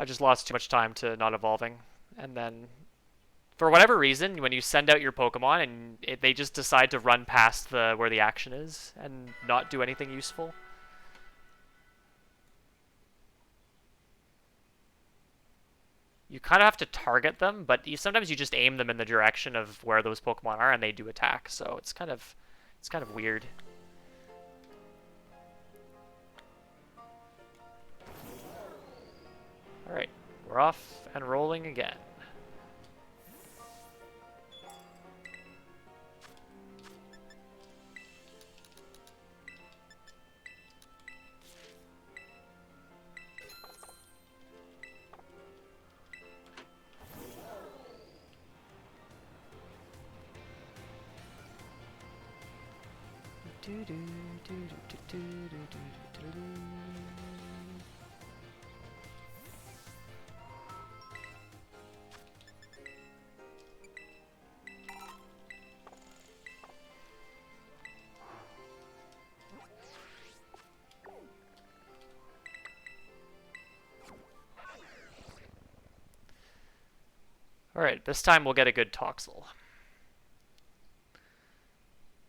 I just lost too much time to not evolving. And then, for whatever reason, when you send out your Pokemon and they just decide to run past where the action is and not do anything useful. You kind of have to target them, but sometimes you just aim them in the direction of where those Pokemon are and they do attack. So it's kind of weird. All right, we're off and rolling again. Alright, this time we'll get a good Toxel.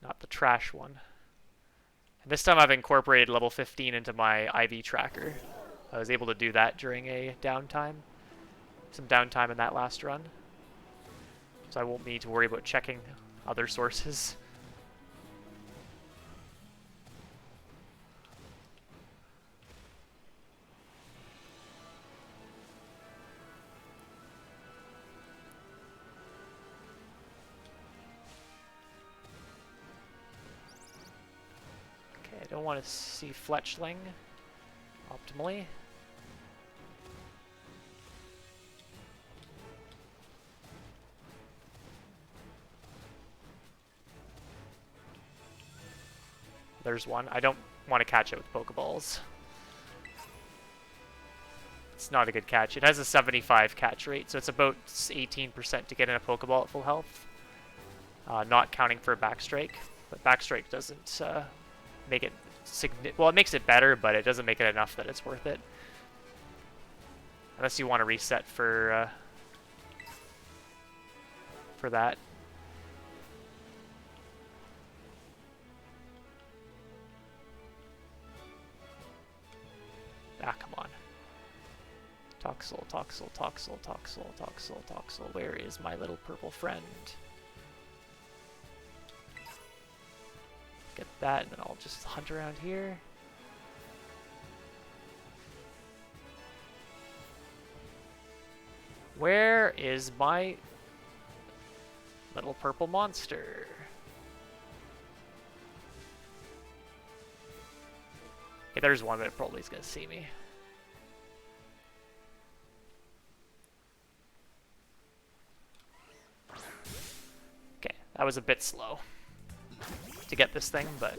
Not the trash one. And this time I've incorporated level 15 into my IV tracker. I was able to do that during a downtime. Some downtime in that last run. So I won't need to worry about checking other sources. I don't want to see Fletchling optimally. There's one. I don't want to catch it with Pokeballs. It's not a good catch. It has a 75 catch rate, so it's about 18% to get in a Pokeball at full health. Not counting for a Backstrike, but Backstrike doesn't make it well, it makes it better, but it doesn't make it enough that it's worth it. Unless you want to reset for that. Ah, come on. Toxel, Toxel, Toxel, Toxel, Toxel, Toxel. Where is my little purple friend? Get that, and then I'll just hunt around here. Where is my little purple monster? Okay, there's one, but it probably is going to see me. Okay, that was a bit slow to get this thing, but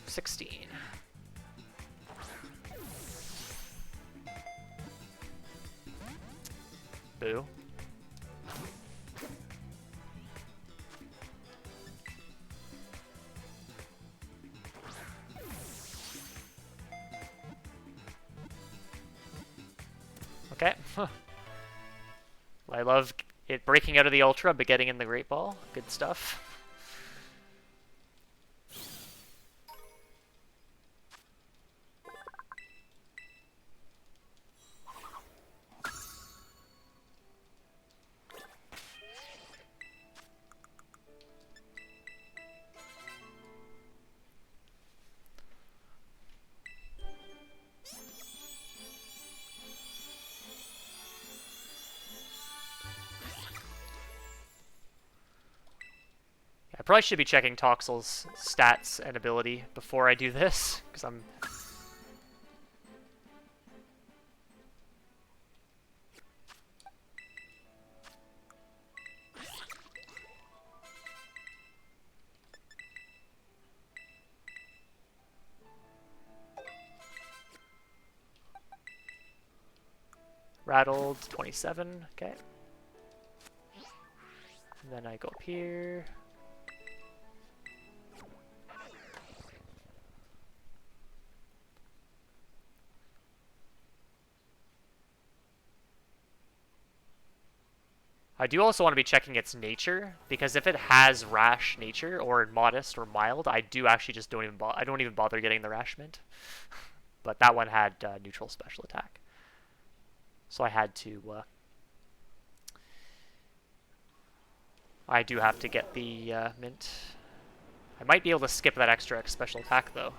16. Boo. Okay. I love it breaking out of the Ultra, but getting in the Great Ball. Good stuff. I probably should be checking Toxel's stats and ability before I do this, because I'm... Rattled, 27, okay. And then I go up here. I do also want to be checking its nature, because if it has rash nature or modest or mild, I do actually just I don't even bother getting the rash mint. But that one had neutral special attack, so I had to. I do have to get the mint. I might be able to skip that extra special attack though.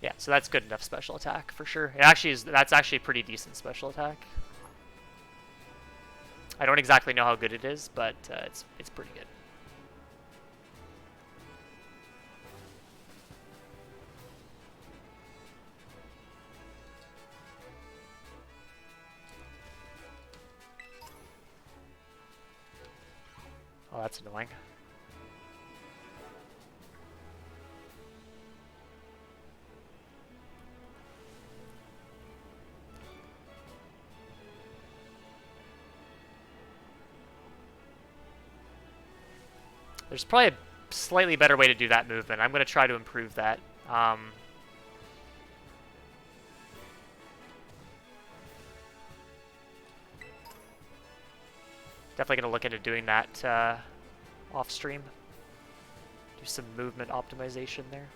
Yeah, so that's good enough special attack for sure. It actually is. That's actually a pretty decent special attack. I don't exactly know how good it is, but it's pretty good. Oh, that's annoying. There's probably a slightly better way to do that movement. I'm going to try to improve that. Definitely going to look into doing that off stream. Do some movement optimization there.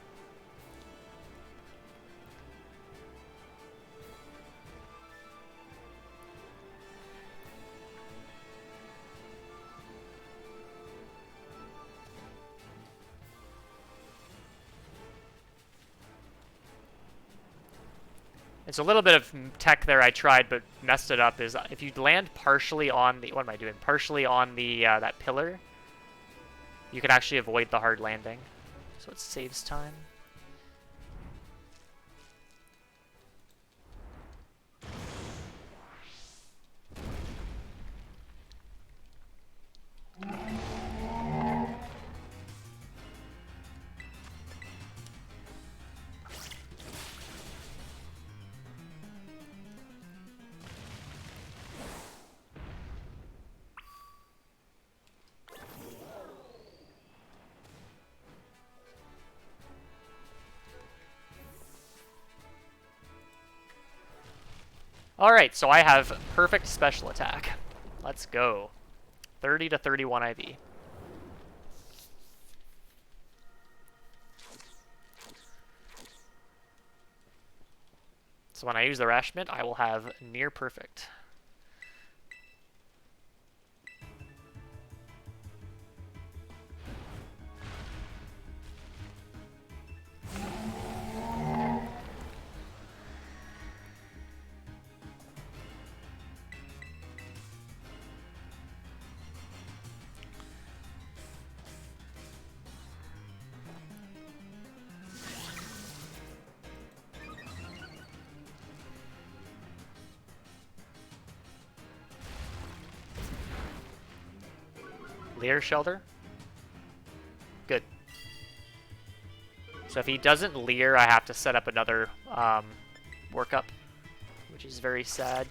It's a little bit of tech there I tried but messed it up, is if you land partially on the, what am I doing? Partially on the that pillar, you can actually avoid the hard landing. So it saves time. Alright, so I have perfect special attack. Let's go. 30 to 31 IV. So when I use the Rash Mint, I will have near perfect. Leer Shelter. Good. So if he doesn't Leer, I have to set up another workup, which is very sad.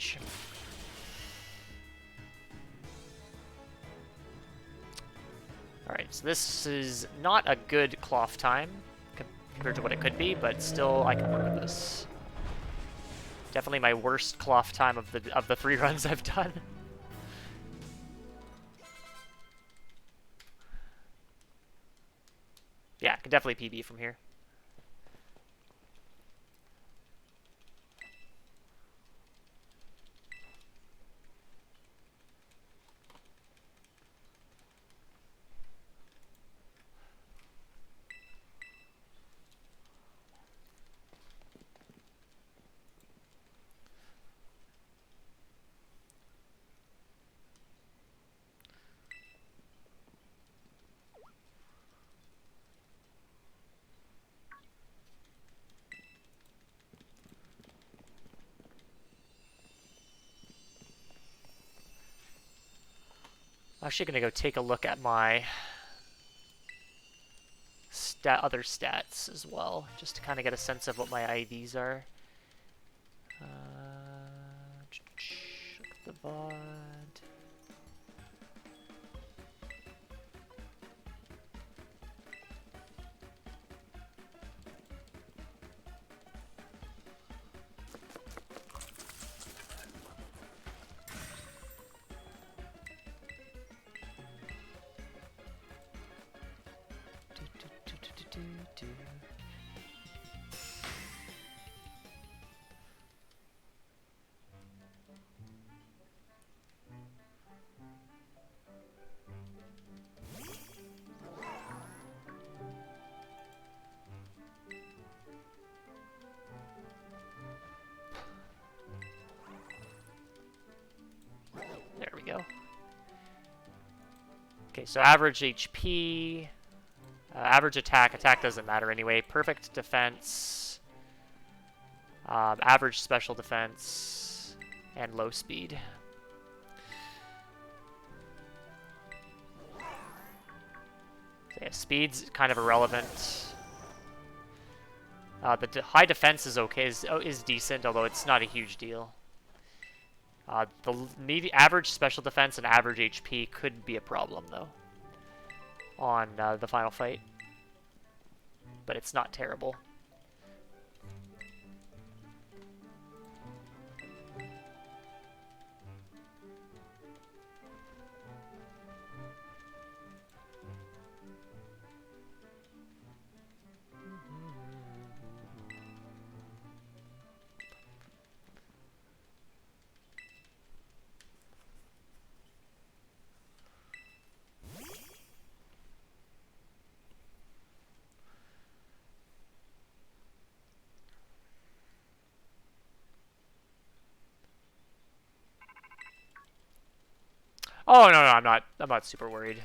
Alright, so this is not a good cloth time compared to what it could be, but still I can work with this. Definitely my worst cloth time of the 3 runs I've done. Yeah, I can definitely PB from here. I'm actually gonna go take a look at my other stats as well, just to kind of get a sense of what my IVs are. The VOD. There we go. Okay, so average HP, average attack. Attack doesn't matter anyway. Perfect defense, average special defense, and low speed. So yeah, speed's kind of irrelevant. The high defense is okay, is decent, although it's not a huge deal. The average special defense and average HP could be a problem, though, on the final fight. But it's not terrible. Oh, no, I'm not super worried.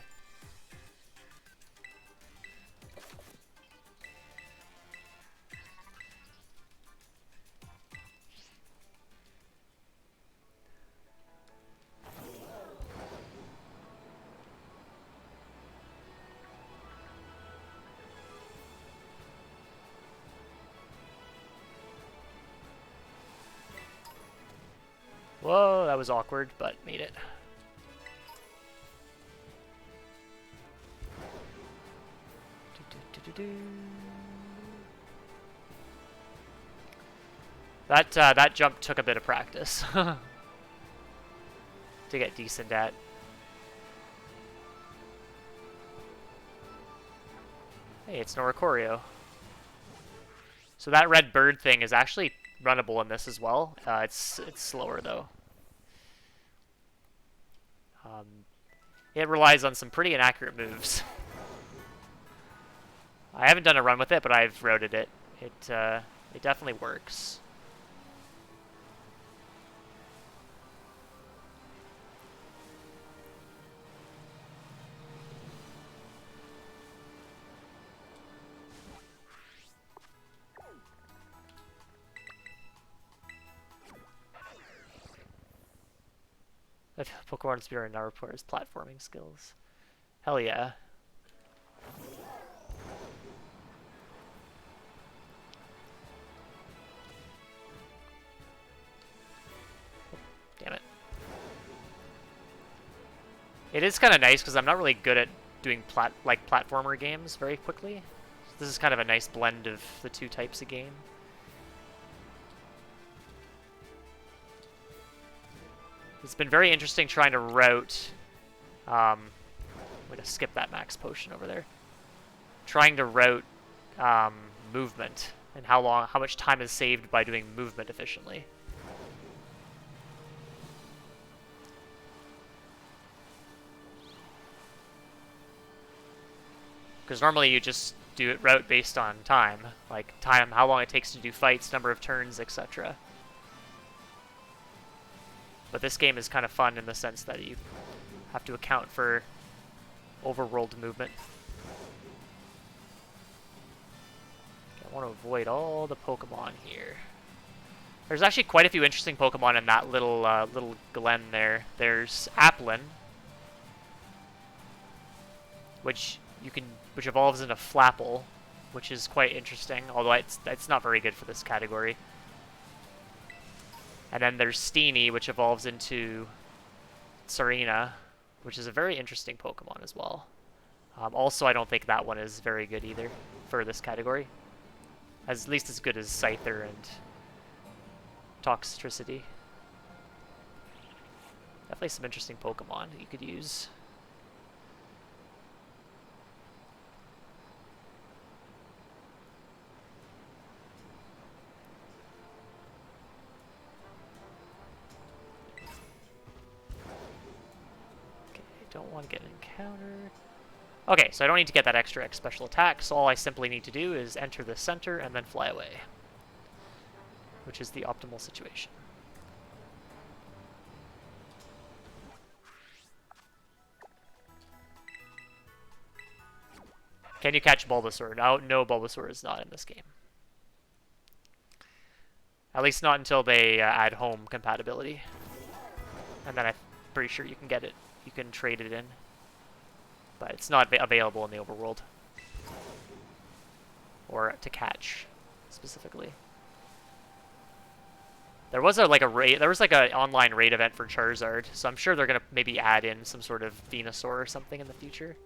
Whoa, that was awkward, but made it. That jump took a bit of practice to get decent at. Hey, it's Noricorio. So that red bird thing is actually runnable in this as well. It's slower though. It relies on some pretty inaccurate moves. I haven't done a run with it, but I've roaded it. It definitely works. Pokémon Speedrun now reports platforming skills. Hell yeah. Damn it. It is kind of nice because I'm not really good at doing platformer games very quickly. This is kind of a nice blend of the two types of game. It's been very interesting trying to route. I'm gonna skip that max potion over there. Trying to route movement and how much time is saved by doing movement efficiently. Because normally you just do it route based on time, like time, how long it takes to do fights, number of turns, etc. But this game is kind of fun in the sense that you have to account for overworld movement. I want to avoid all the Pokemon here. There's actually quite a few interesting Pokemon in that little glen there. There's Applin, which evolves into Flapple, which is quite interesting, although it's not very good for this category. And then there's Steenie, which evolves into Serena, which is a very interesting Pokemon as well. Also, I don't think that one is very good either for this category. At least as good as Scyther and Toxtricity. Definitely some interesting Pokemon that you could use. Okay, don't want to get an encounter. Okay, so I don't need to get that extra X special attack, so all I simply need to do is enter the center and then fly away, which is the optimal situation. Can you catch Bulbasaur? No, Bulbasaur is not in this game. At least not until they add home compatibility. And then I'm pretty sure you can get it. You can trade it in. But it's not available in the overworld. Or to catch, specifically. There was like an online raid event for Charizard, so I'm sure they're gonna maybe add in some sort of Venusaur or something in the future.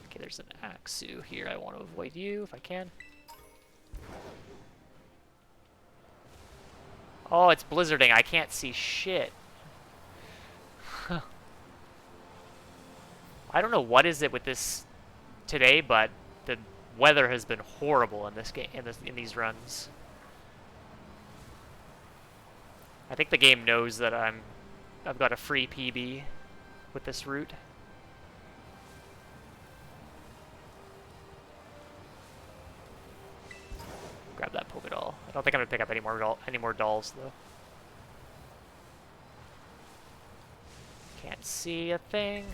Okay, there's an Axew here. I want to avoid you if I can. Oh, it's blizzarding. I can't see shit. I don't know what is it with this today, but the weather has been horrible in this game, in these runs. I think the game knows that I've got a free PB with this route. Grab that Pokédoll. I don't think I'm gonna pick up any more dolls though. Can't see a thing.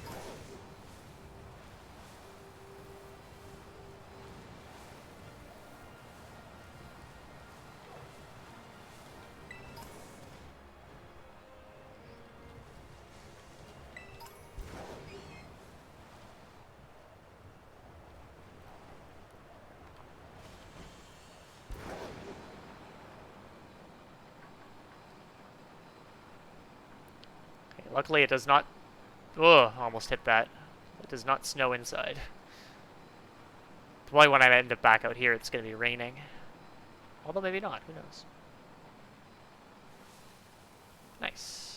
Luckily, it does not... Ugh, almost hit that. It does not snow inside. Probably when I end up back out here, it's going to be raining. Although maybe not, who knows. Nice.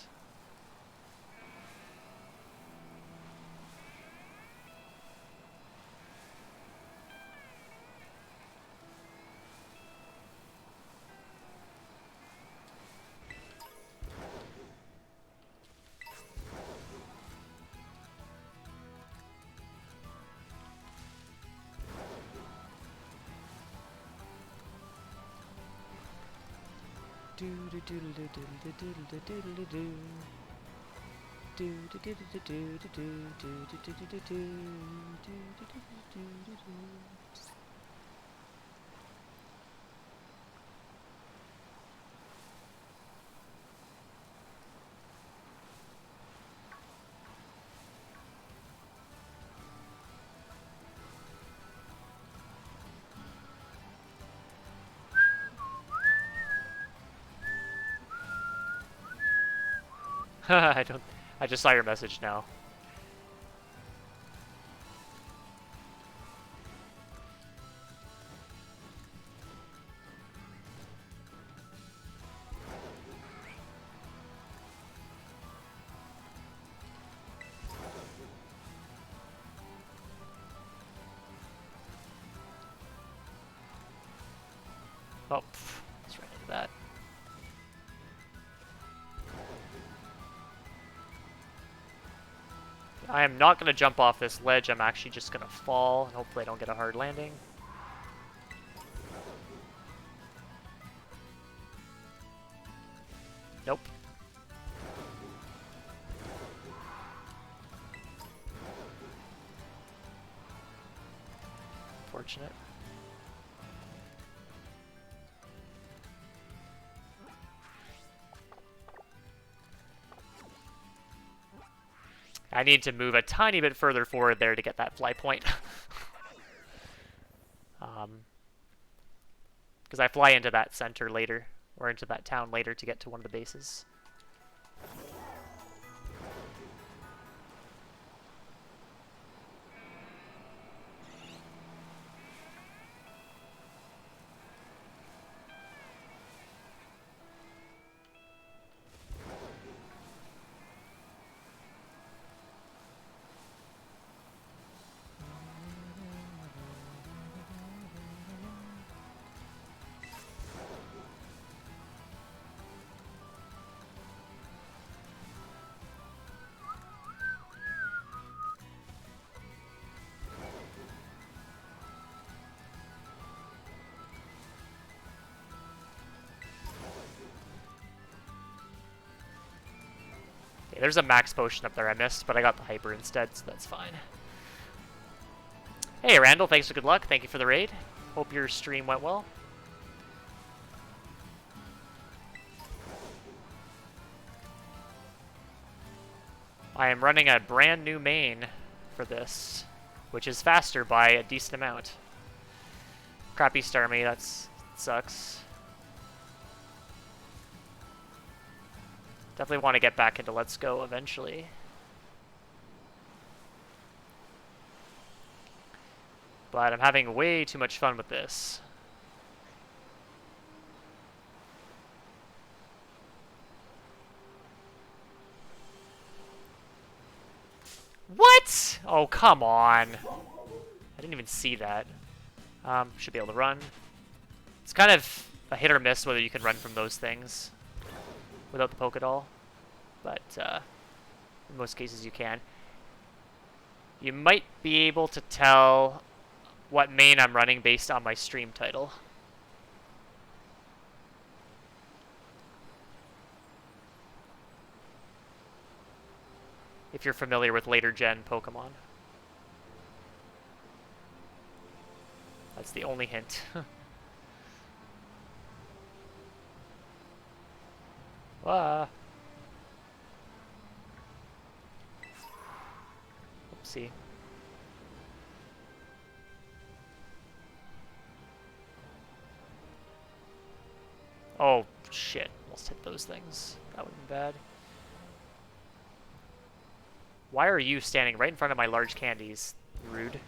I just saw your message now. Oh, let's right into that. I am not going to jump off this ledge. I'm actually just going to fall, and hopefully I don't get a hard landing. Nope. Fortunate. I need to move a tiny bit further forward there to get that fly point. Because I fly into that center later, or into that town later to get to one of the bases. Okay, there's a max potion up there I missed, but I got the hyper instead, so that's fine. Hey, Randall, thanks for good luck. Thank you for the raid. Hope your stream went well. I am running a brand new main for this, which is faster by a decent amount. Crappy Starmie, that sucks. Definitely want to get back into Let's Go eventually. But I'm having way too much fun with this. What? Oh, come on. I didn't even see that. Should be able to run. It's kind of a hit or miss whether you can run from those things without the Poké Doll. But in most cases you can. You might be able to tell what main I'm running based on my stream title. If you're familiar with later gen Pokemon. That's the only hint. Wah. Oopsie. Oh, shit. Almost hit those things. That would have been bad. Why are you standing right in front of my large candies? Rude.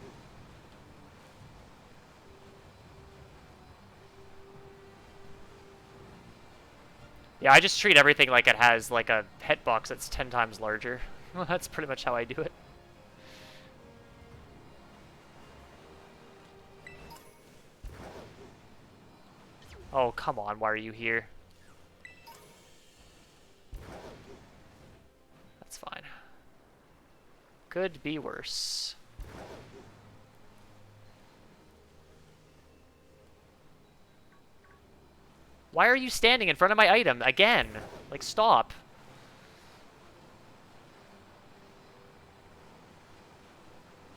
Yeah, I just treat everything like it has like a hitbox that's 10 times larger. That's pretty much how I do it. Oh, come on, why are you here? That's fine. Could be worse. Why are you standing in front of my item again? Like, stop.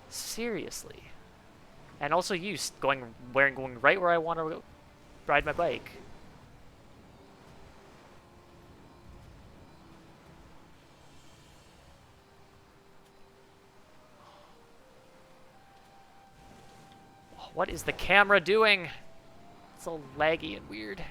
Seriously. And also you going right where I want to ride my bike. What is the camera doing? It's so laggy and weird.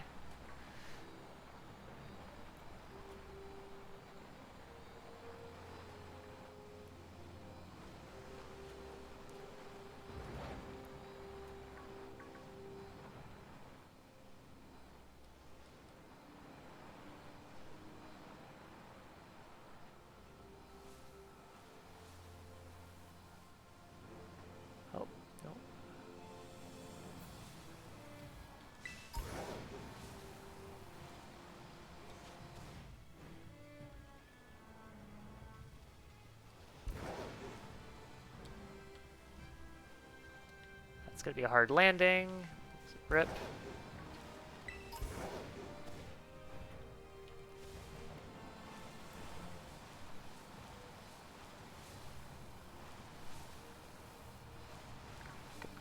Oh, no. It's gonna be a hard landing. Rip.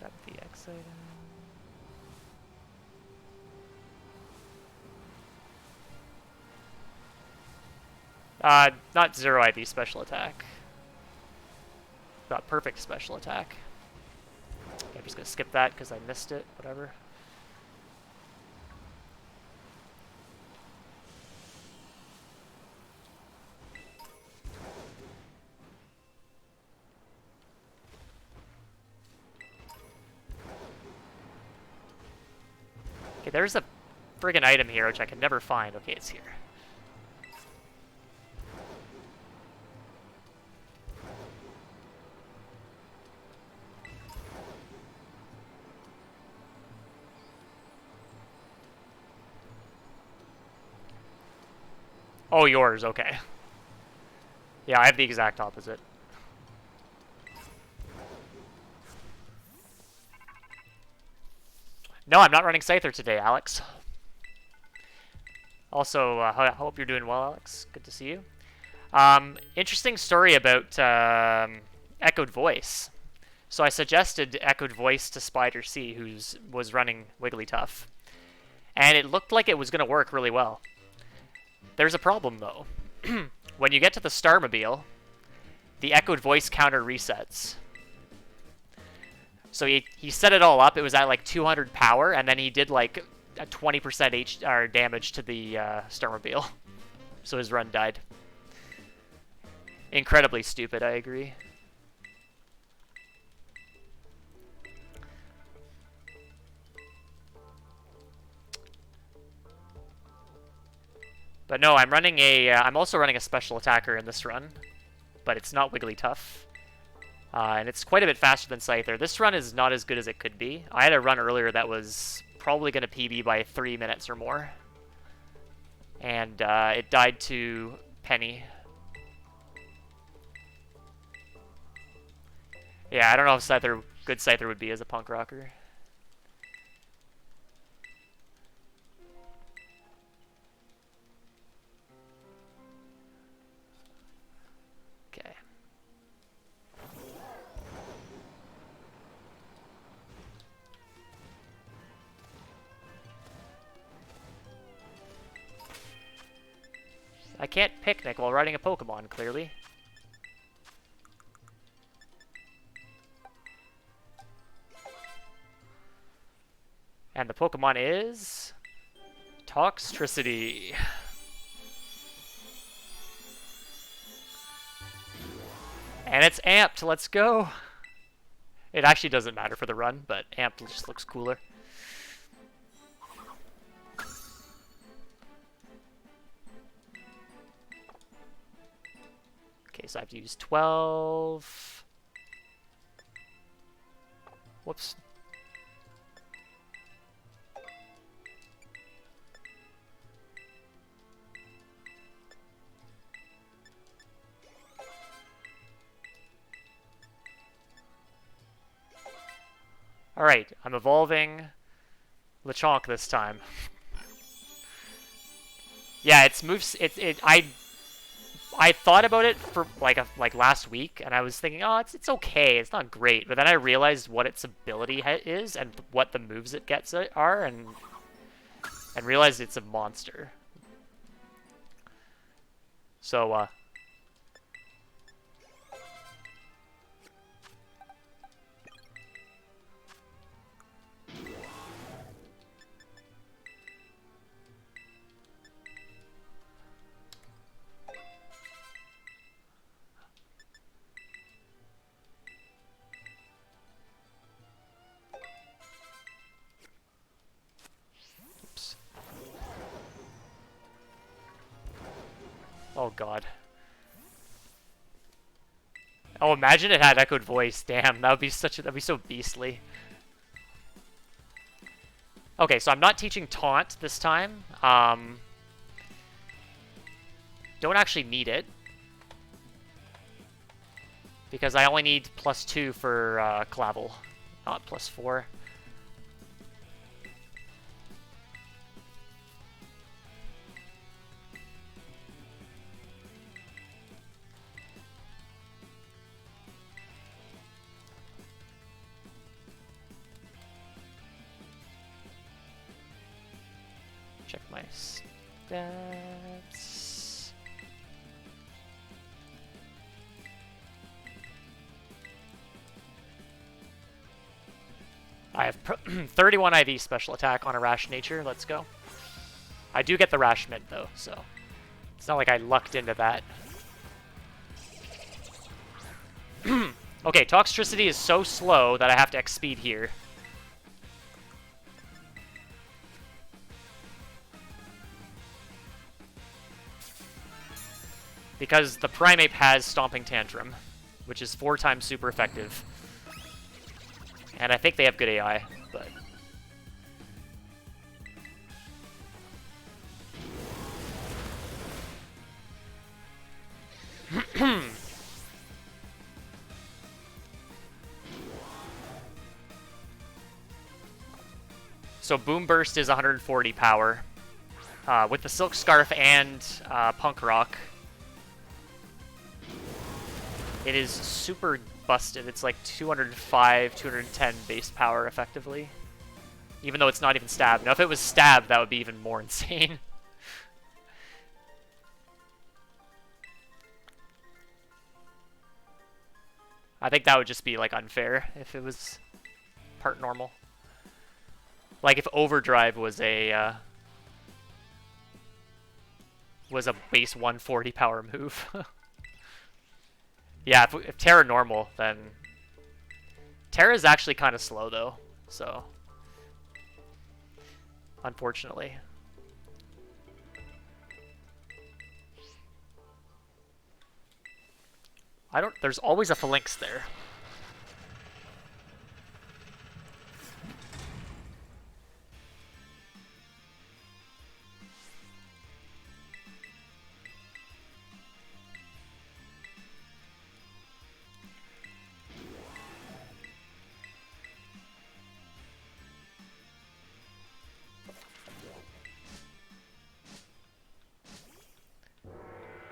Grab the X item. Not zero IV special attack. Got perfect special attack. Okay, I'm just gonna skip that because I missed it. Whatever. Okay, there's a friggin' item here which I can never find. Okay, it's here. Oh, yours, okay. Yeah, I have the exact opposite. No, I'm not running Scyther today, Alex. Also, I hope you're doing well, Alex. Good to see you. Interesting story about Echoed Voice. So I suggested Echoed Voice to Spider C, who was running Wigglytuff. And it looked like it was going to work really well. There's a problem, though. When you get to the Starmobile, the Echoed Voice counter resets. So he set it all up. It was at like 200 power, and then he did like a 20% damage to the Starmobile. So his run died. Incredibly stupid, I agree. But no, I'm also running a special attacker in this run, but it's not Wigglytuff. And it's quite a bit faster than Scyther. This run is not as good as it could be. I had a run earlier that was probably going to PB by 3 minutes or more. And it died to Penny. Yeah, I don't know if good Scyther would be as a punk rocker. Okay. I can't picnic while riding a Pokemon, clearly. And the Pokemon is Toxtricity. And it's amped, let's go. It actually doesn't matter for the run, but amped just looks cooler. Okay, so I have to use 12. Whoops. Alright, I'm evolving Lechonk this time. Yeah, its moves. I thought about it for like last week, and I was thinking, oh, it's okay, it's not great. But then I realized what its ability is and what the moves it gets are, and realized it's a monster. So oops. Oh god. Oh, imagine it had echoed voice. Damn, that'd be so beastly. Okay, so I'm not teaching taunt this time. Don't actually need it, because I only need +2 for Clavel, not +4. Check my stats. I have 31 IV special attack on a Rash Nature. Let's go. I do get the Rash Mint, though, so it's not like I lucked into that. Okay, Toxtricity is so slow that I have to X-Speed here. Because the Primeape has Stomping Tantrum, which is 4 times super effective. And I think they have good AI, but... So Boom Burst is 140 power. With the Silk Scarf and Punk Rock, it is super busted. It's like 205, 210 base power, effectively. Even though it's not even stab. Now, if it was stab, that would be even more insane. I think that would just be, like, unfair if it was part normal. Like, if Overdrive was a base 140 power move. Yeah, if Terra normal, then... Terra is actually kind of slow, though, so... Unfortunately. There's always a Phalanx there.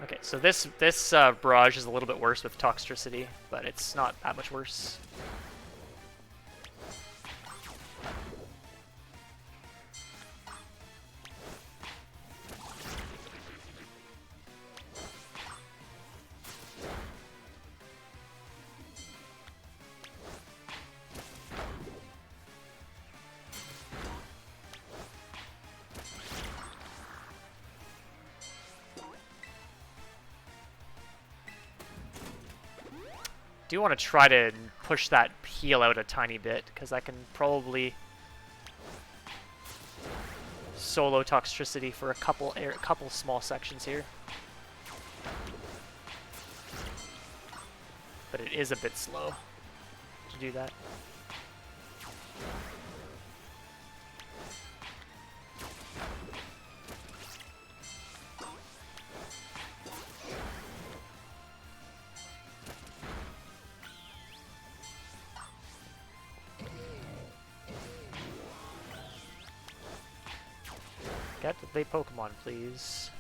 Okay, so this barrage is a little bit worse with Toxtricity, but it's not that much worse. Do want to try to push that heal out a tiny bit, because I can probably solo Toxtricity for a couple small sections here. But it is a bit slow to do that. Get the Pokemon, please.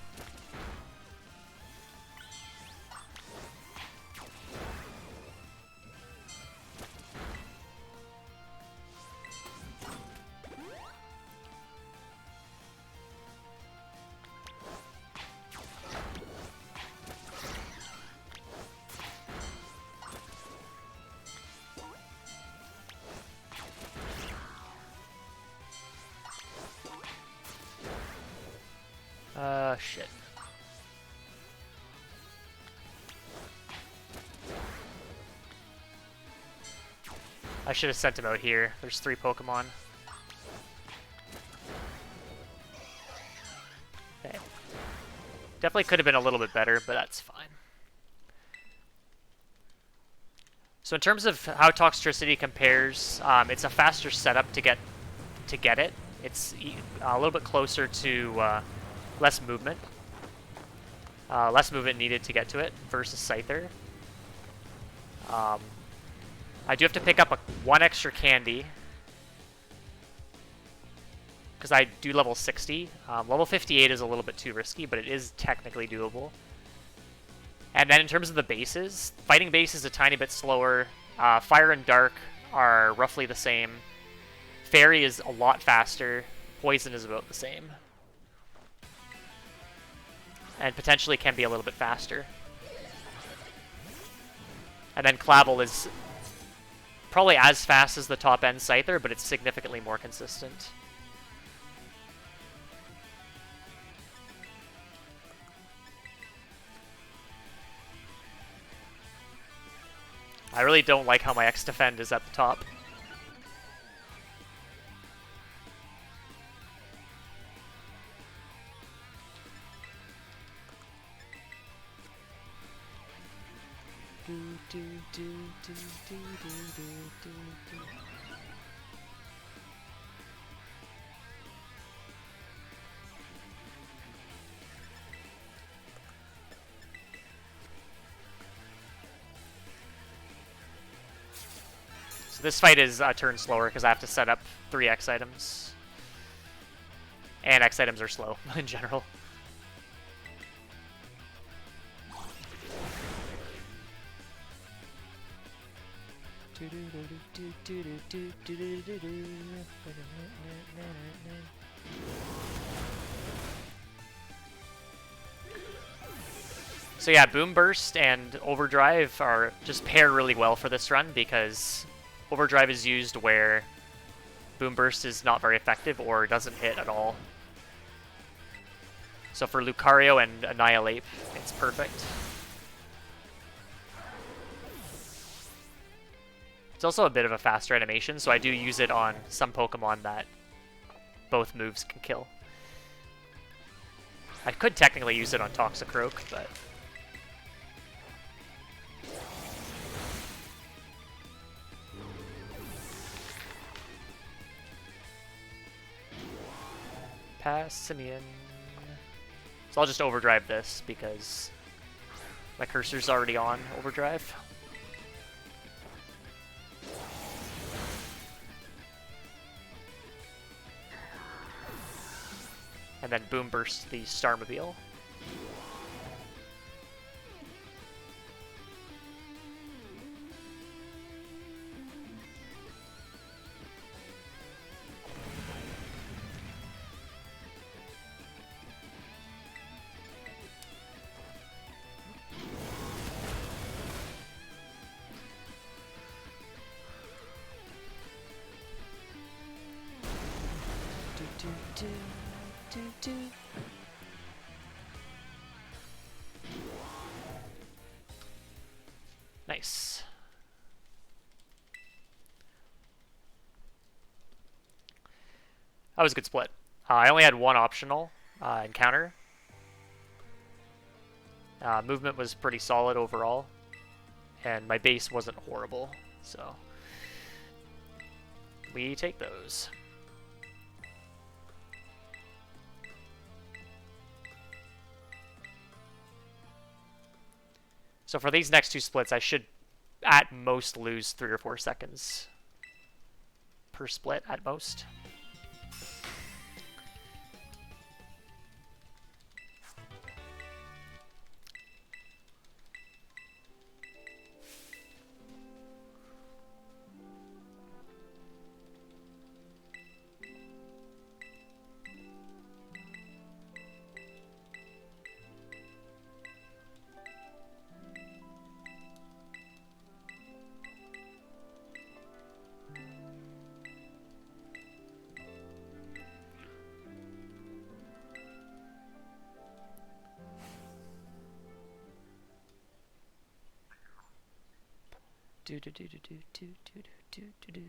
Shit. I should have sent him out here. There's 3 Pokemon. Okay. Definitely could have been a little bit better, but that's fine. So in terms of how Toxtricity compares, it's a faster setup to get it. It's a little bit closer to less movement. Less movement needed to get to it versus Scyther. I do have to pick up 1 extra candy because I do level 60. Level 58 is a little bit too risky, but it is technically doable. And then in terms of the bases, Fighting Base is a tiny bit slower. Fire and Dark are roughly the same. Fairy is a lot faster. Poison is about the same. And potentially can be a little bit faster. And then Clavel is probably as fast as the top end Scyther, but it's significantly more consistent. I really don't like how my X defend is at the top. So this fight is a turn slower because I have to set up 3 X items. And X items are slow in general. So yeah, Boom Burst and Overdrive are just pair really well for this run because Overdrive is used where Boom Burst is not very effective or doesn't hit at all. So for Lucario and Annihilate, it's perfect. It's also a bit of a faster animation, so I do use it on some Pokemon that both moves can kill. I could technically use it on Toxicroak, but... Pass Simeon. So I'll just overdrive this because my cursor's already on overdrive. And then Boom Burst the Starmobile. Nice. That was a good split. I only had one optional encounter. Movement was pretty solid overall, and my base wasn't horrible, so we take those. So for these next 2 splits, I should at most lose 3 or 4 seconds per split at most. Do do do do do do do do do do.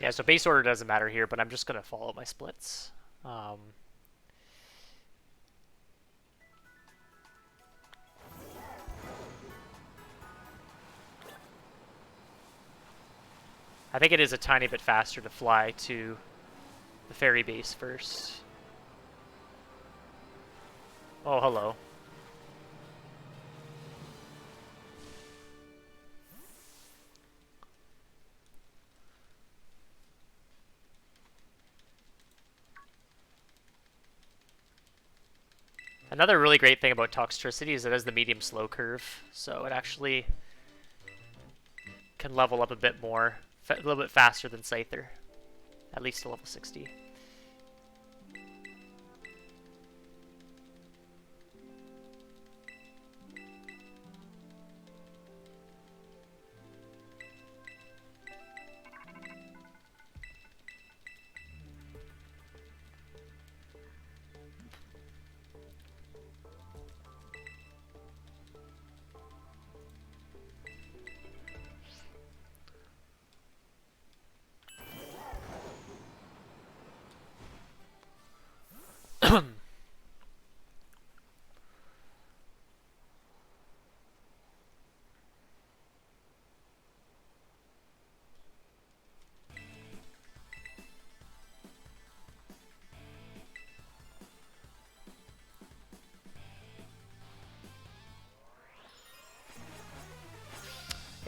Yeah, so base order doesn't matter here, but I'm just going to follow my splits. I think it is a tiny bit faster to fly to the ferry base first. Oh, hello. Another really great thing about Toxtricity is it has the medium slow curve, so it actually can level up a bit more, a little bit faster than Scyther, at least to level 60.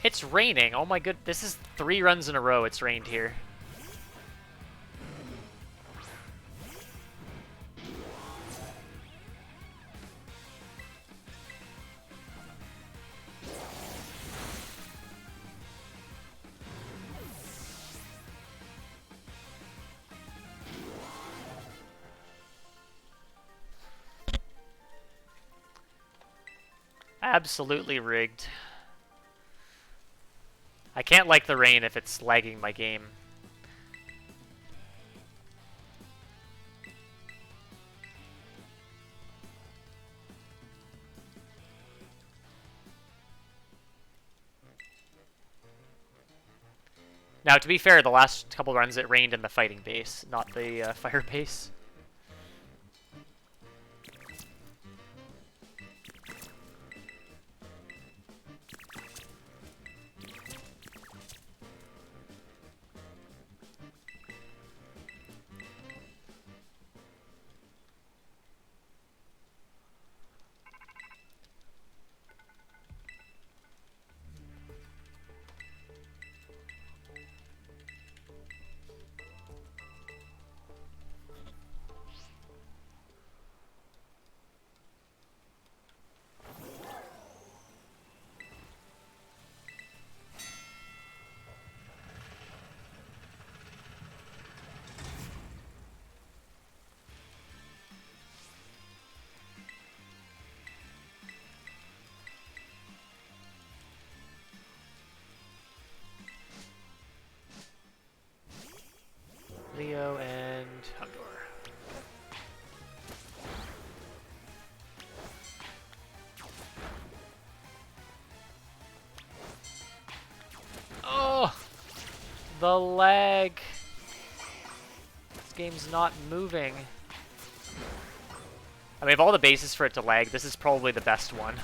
It's raining. Oh my good. This is 3 runs in a row it's rained here. Absolutely rigged. I can't like the rain if it's lagging my game. Now, to be fair, the last couple runs it rained in the fighting base, not the fire base. Leo and Humdor. Oh! The lag! This game's not moving. I mean, of all the bases for it to lag, this is probably the best one.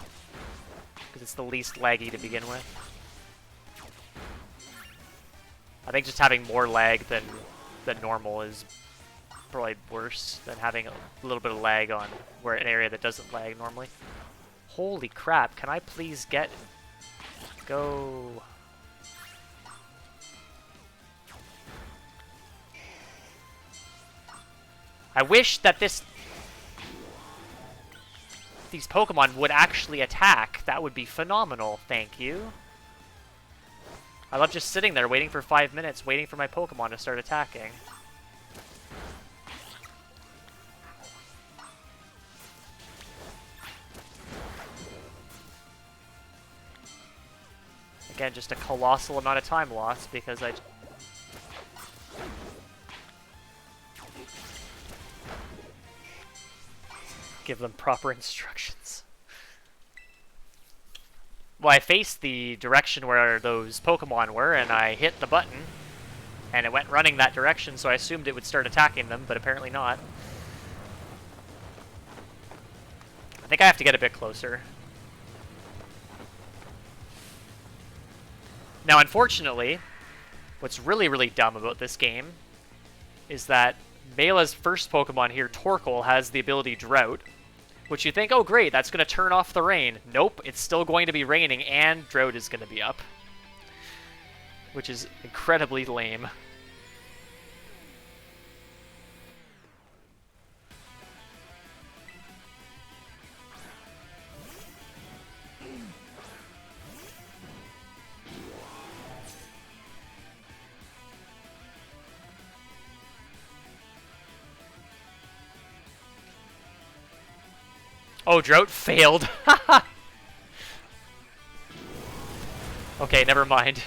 Because it's the least laggy to begin with. I think just having more lag than normal is probably worse than having a little bit of lag on where an area that doesn't lag normally. Holy crap, can I please get... Go... I wish that these Pokemon would actually attack. That would be phenomenal, thank you. I love just sitting there waiting for 5 minutes, waiting for my Pokemon to start attacking. Again, just a colossal amount of time lost because I... give them proper instructions. Well, I faced the direction where those Pokemon were, and I hit the button. And it went running that direction, so I assumed it would start attacking them, but apparently not. I think I have to get a bit closer. Now, unfortunately, what's really, really dumb about this game is that Bela's first Pokemon here, Torkoal, has the ability Drought, which you think, oh great, that's going to turn off the rain. Nope, it's still going to be raining, and Drought is going to be up. Which is incredibly lame. Oh, Drought failed. Okay, never mind.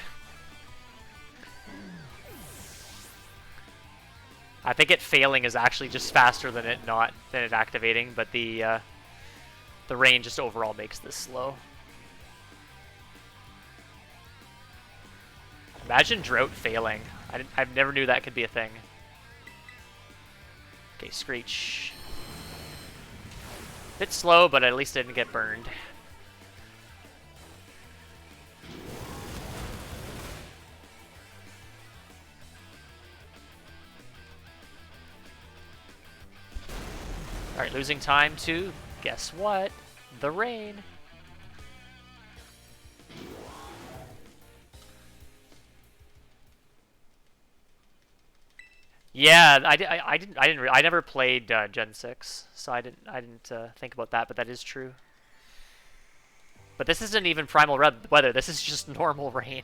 I think it failing is actually just faster than it activating, but the rain just overall makes this slow. Imagine Drought failing. I never knew that could be a thing. Okay, Screech. Bit slow, but at least it didn't get burned. Alright, losing time to, guess what? The rain. Yeah, I never played Gen 6, so I didn't think about that, but that is true. But this isn't even primal weather. This is just normal rain.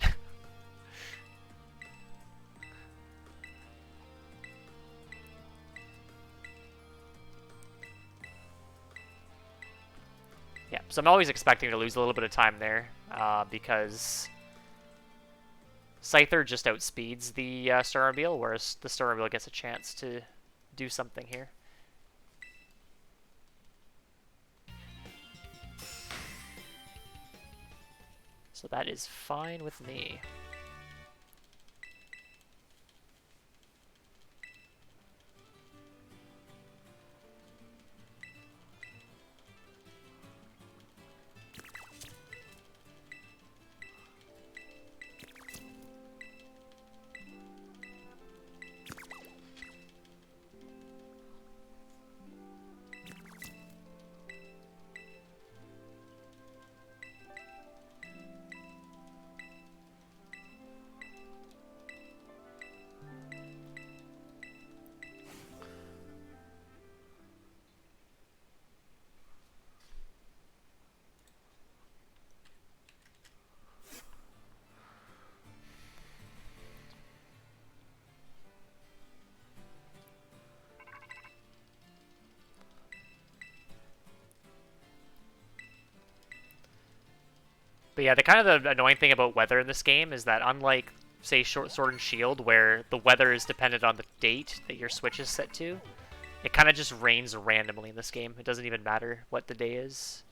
Yeah, so I'm always expecting to lose a little bit of time there, because Scyther just outspeeds the Starmobile, whereas the Starmobile gets a chance to do something here. So that is fine with me. But yeah, the annoying thing about weather in this game is that unlike, say, Sword and Shield, where the weather is dependent on the date that your Switch is set to, it kind of just rains randomly in this game. It doesn't even matter what the day is.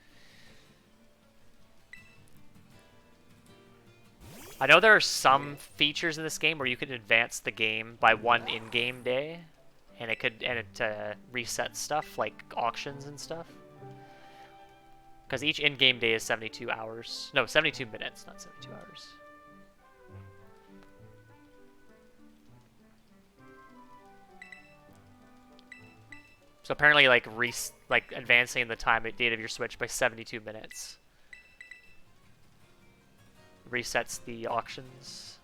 I know there are some features in this game where you can advance the game by one in-game day, and it resets stuff like auctions and stuff. Because each in-game day is 72 hours. No, 72 minutes, not 72 hours. So apparently, like advancing the time and date of your Switch by 72 minutes resets the auctions.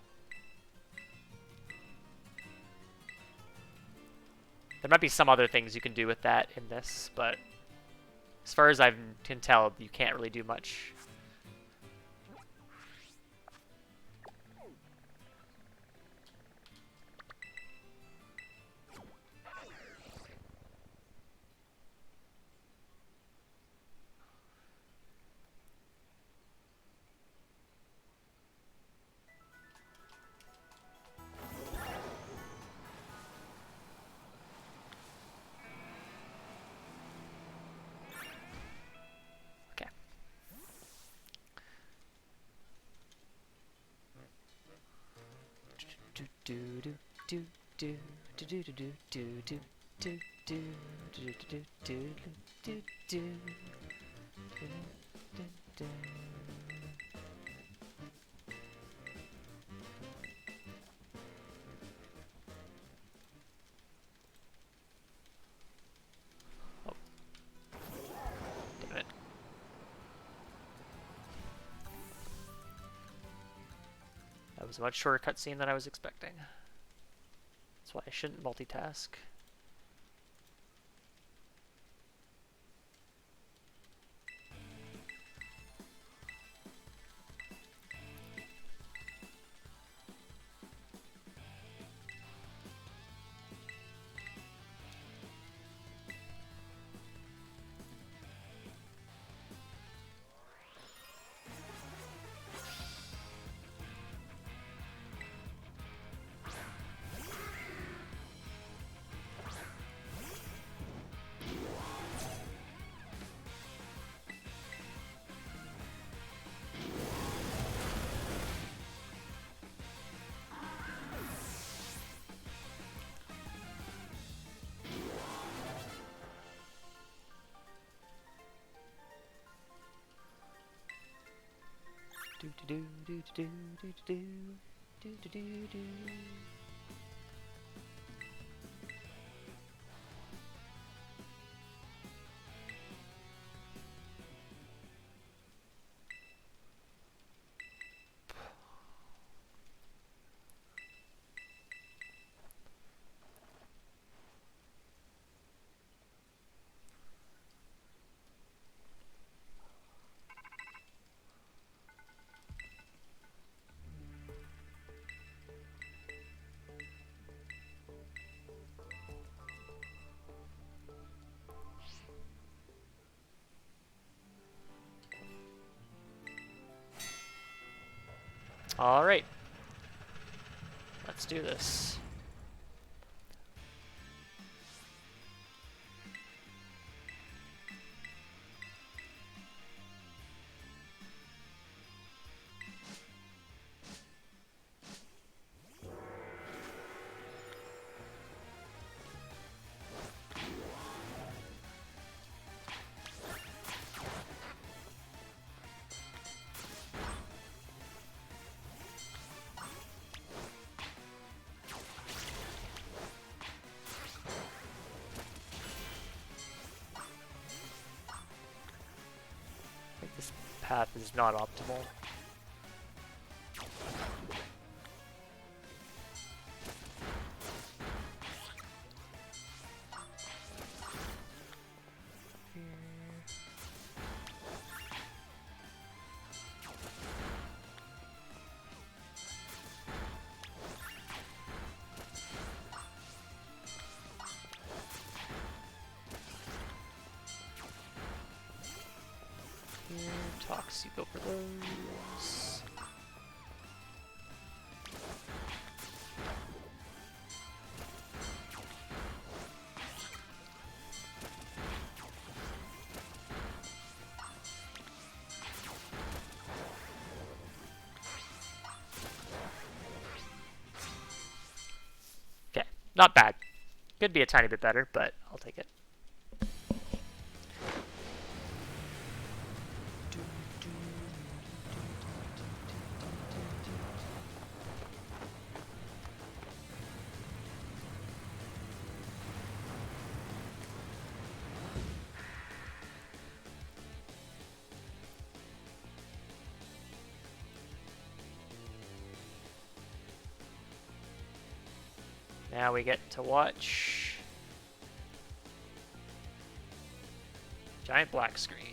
There might be some other things you can do with that in this, but as far as I can tell, you can't really do much. do do do do do do do do do do do do do do do. Oh. Damn it. That was a much shorter cutscene than I was expecting. That's why I shouldn't multitask. Do do do do do do do do do do. All right, let's do this. I think this path is not optimal. Toxic overloads. Okay, not bad. Could be a tiny bit better, but I'll take it. Now we get to watch giant black screen.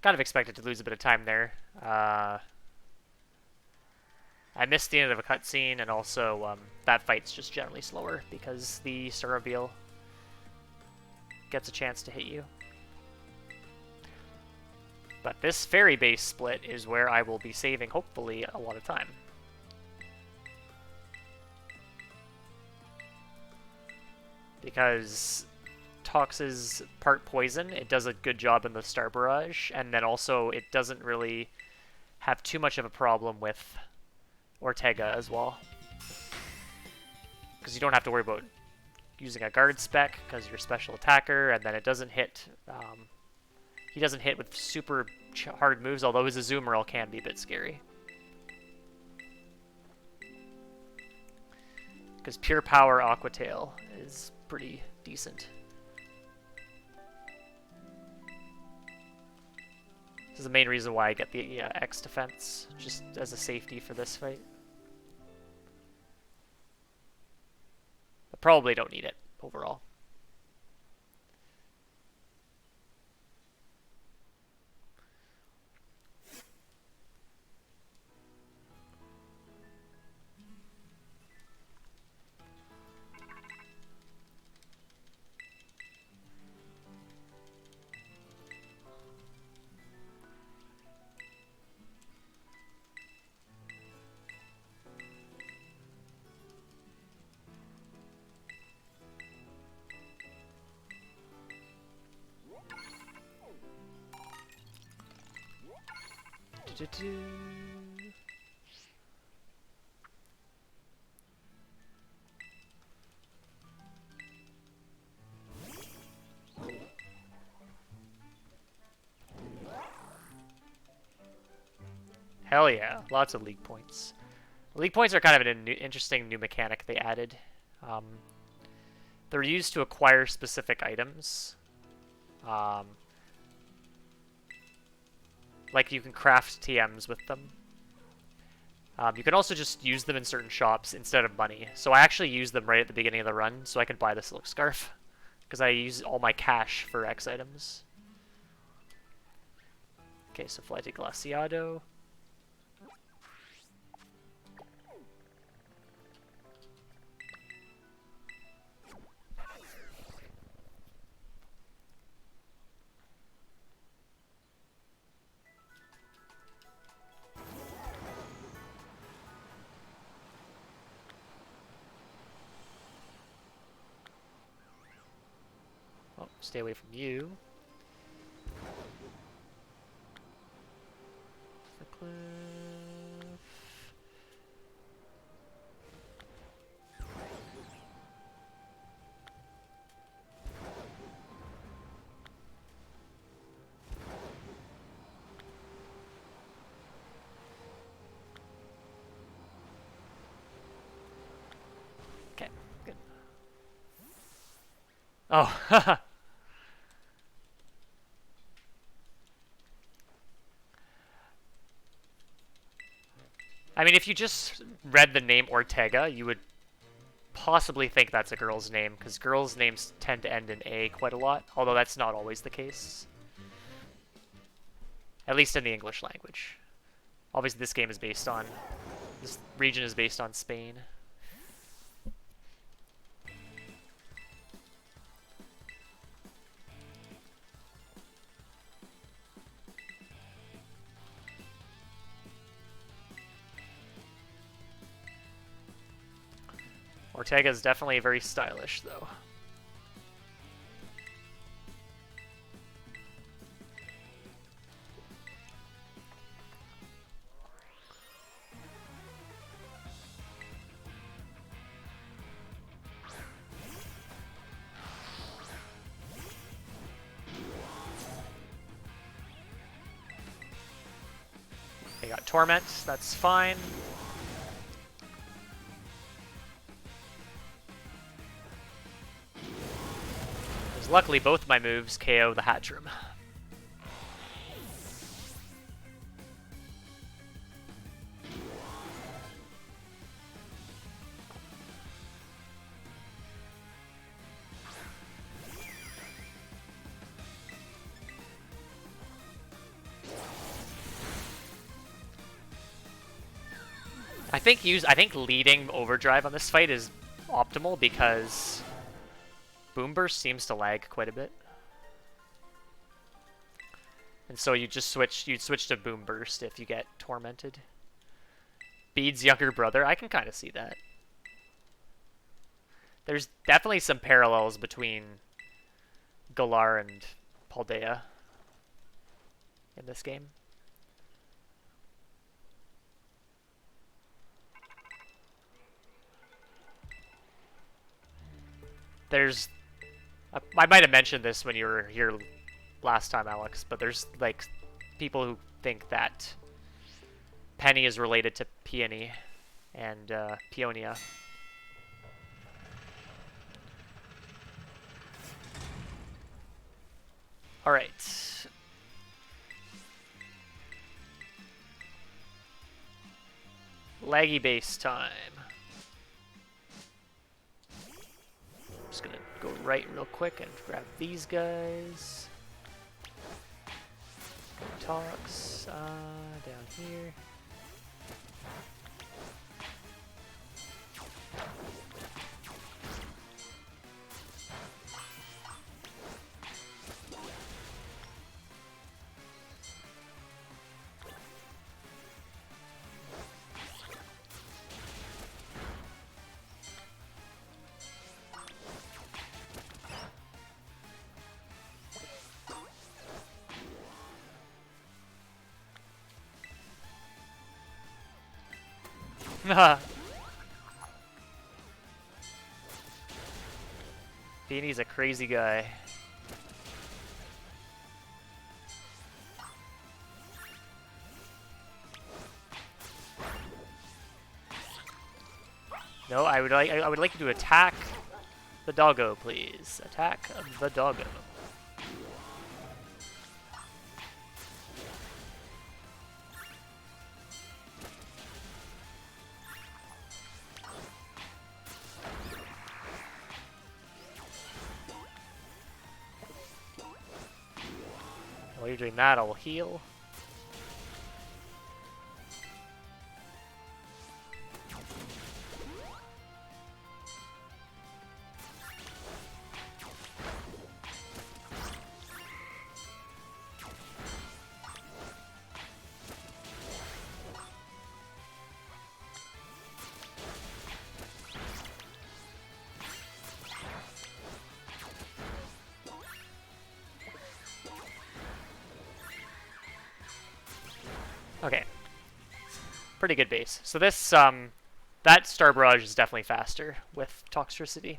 Kind of expected to lose a bit of time there. I missed the end of a cutscene, and also that fight's just generally slower because the star reveal gets a chance to hit you. But this fairy base split is where I will be saving, hopefully, a lot of time. Because Tox is part poison, it does a good job in the Star Barrage, and then also it doesn't really have too much of a problem with Ortega as well. Because you don't have to worry about using a guard spec, because you're a special attacker, and then it doesn't hit... he doesn't hit with super hard moves, although his Azumarill can be a bit scary. Because Pure Power Aqua Tail is pretty decent. This is the main reason why I get the X defense, just as a safety for this fight. But probably don't need it overall. Hell yeah, lots of league points. League points are kind of an interesting new mechanic they added. They're used to acquire specific items. Like you can craft TMs with them. You can also just use them in certain shops instead of money. So I actually use them right at the beginning of the run so I can buy the Silk Scarf. Because I use all my cash for X items. Okay, so Flight to Glaciado. Oh, stay away from you. The cliff. Okay, good. Oh, haha. I mean, if you just read the name Ortega, you would possibly think that's a girl's name, because girls' names tend to end in A quite a lot, although that's not always the case. At least in the English language. Obviously, this game is based on... this region is based on Spain. Ortega is definitely very stylish, though. They got Torment, that's fine. Luckily, both my moves KO the Hatchroom. I think leading overdrive on this fight is optimal because Boom Burst seems to lag quite a bit. And so you'd switch to Boom Burst if you get tormented. Bede's younger brother, I can kind of see that. There's definitely some parallels between Galar and Paldea in this game. I might have mentioned this when you were here last time, Alex, but there's like people who think that Penny is related to Peony and Peonia. All right. Laggy base time. Just gonna go right real quick and grab these guys. Talks down here. Peony's a crazy guy. No, I would like you to attack the doggo, please. Attack the doggo. While you're doing that, I will heal. Okay. Pretty good base. So this, that Star Barrage is definitely faster with Toxtricity.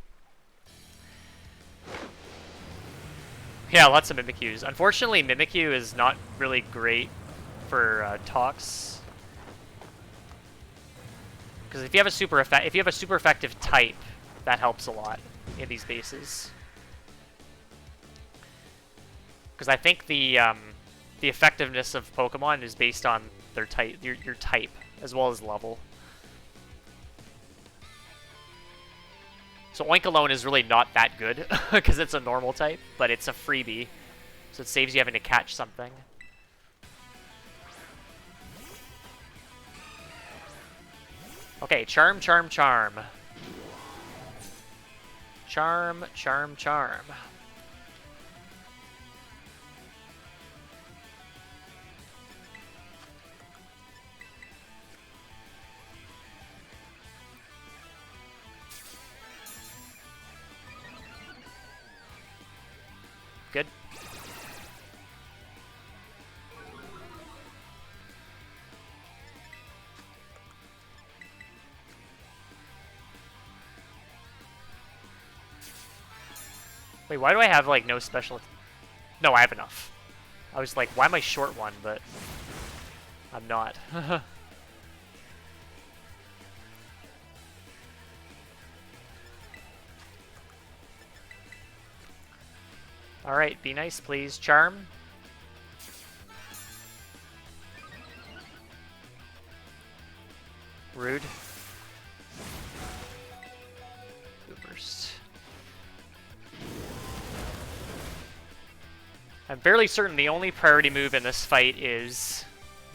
Yeah, lots of Mimikyus. Unfortunately, Mimikyu is not really great for Tox. Because if you have a super effective type, that helps a lot in these bases. Because I think the effectiveness of Pokemon is based on their type, your type, as well as level. So Oink alone is really not that good, because it's a normal type, but it's a freebie, so it saves you having to catch something. Okay, Charm, Charm, Charm. Charm, Charm, Charm. Good. Wait, why do I have, like, no special... No, I have enough. I was like, why am I short one? But I'm not. Alright, be nice, please. Charm. Rude. Burst. I'm fairly certain the only priority move in this fight is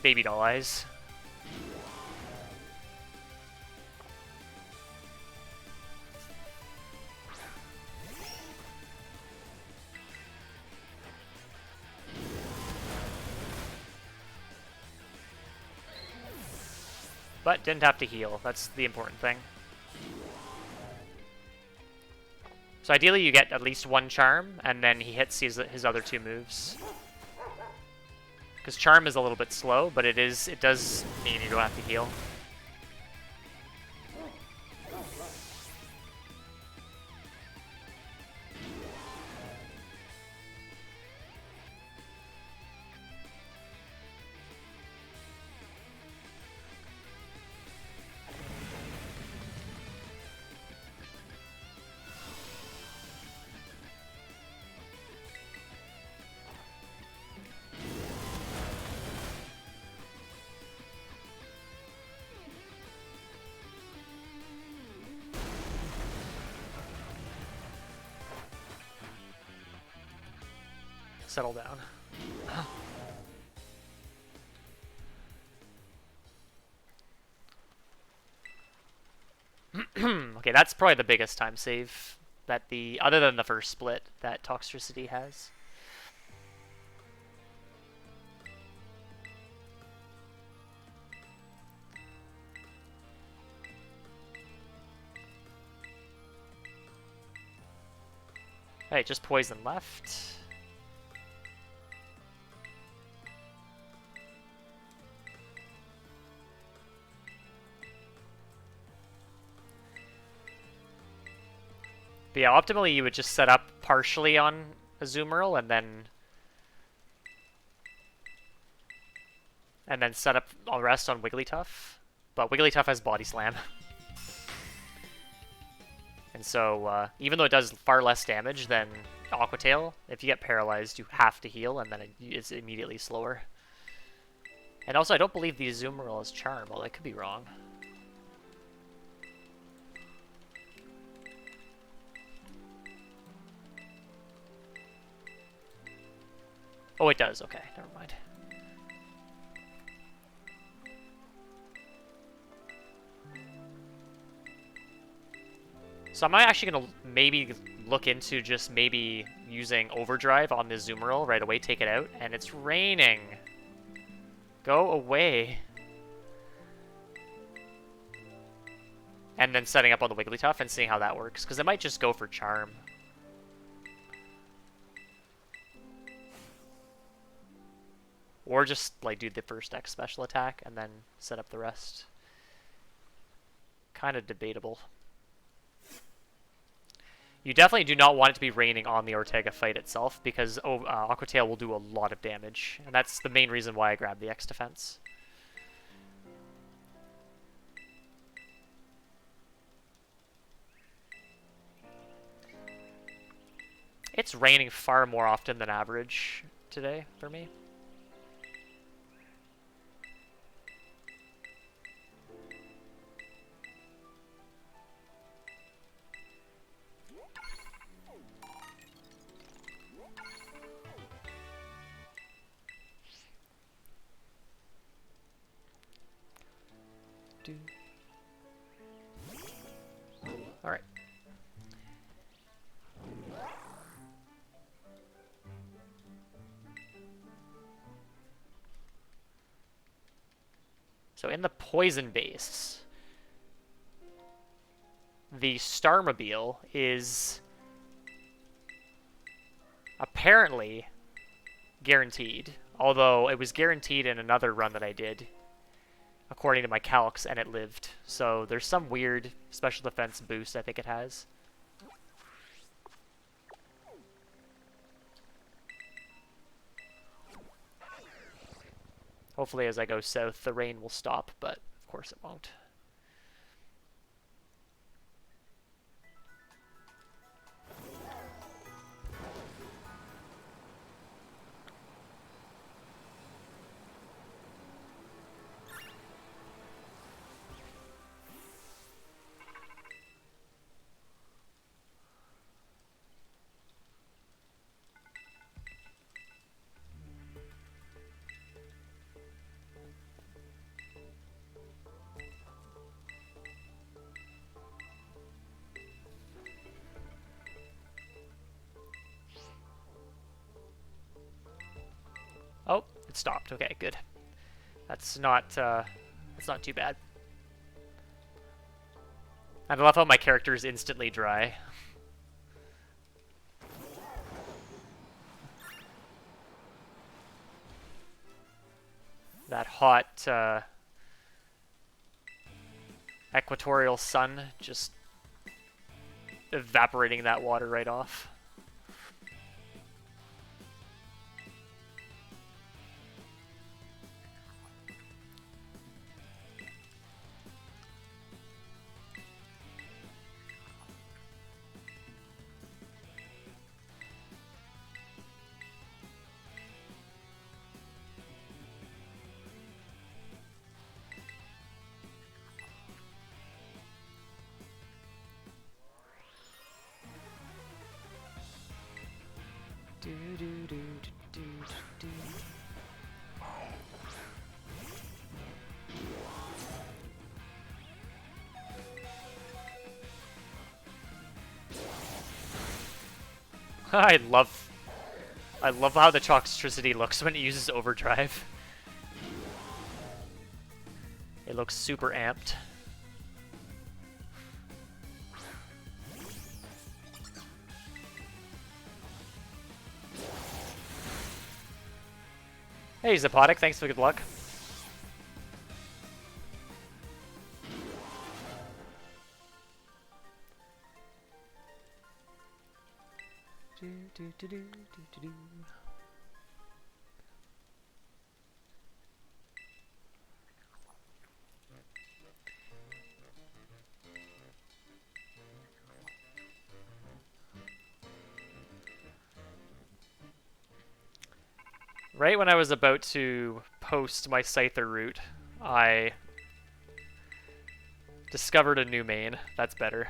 Baby Doll Eyes. But didn't have to heal. That's the important thing. So ideally you get at least one charm, and then he hits his other two moves. Because charm is a little bit slow, but it does mean you don't have to heal. Settle down. Okay, that's probably the biggest time save that other than the first split, that Toxtricity has. Hey, just poison left. But yeah, optimally you would just set up partially on Azumarill and then set up all the rest on Wigglytuff. But Wigglytuff has Body Slam. And so, even though it does far less damage than Aqua Tail, if you get paralyzed, you have to heal, and then it's immediately slower. And also, I don't believe the Azumarill is Charm, although I could be wrong. Oh, it does. Okay, never mind. So I'm actually going to maybe look into just maybe using Overdrive on the Azumarill right away, take it out, and it's raining. Go away. And then setting up on the Wigglytuff and seeing how that works, because it might just go for Charm. Or just like do the first X special attack and then set up the rest. Kind of debatable. You definitely do not want it to be raining on the Ortega fight itself, because Aqua Tail will do a lot of damage. And that's the main reason why I grabbed the X defense. It's raining far more often than average today for me. Alright. So in the poison base, the Starmobile is apparently guaranteed, although it was guaranteed in another run that I did, according to my calcs, and it lived. So there's some weird special defense boost I think it has. Hopefully as I go south the rain will stop, but of course it won't. Oh, it stopped. Okay, good. That's not too bad. And I love how my character is instantly dry. That hot equatorial sun just evaporating that water right off. I love how the Toxtricity looks when it uses Overdrive. It looks super amped. Hey, Zapodic, thanks for good luck. Right when I was about to post my Scyther route, I discovered a new main. That's better.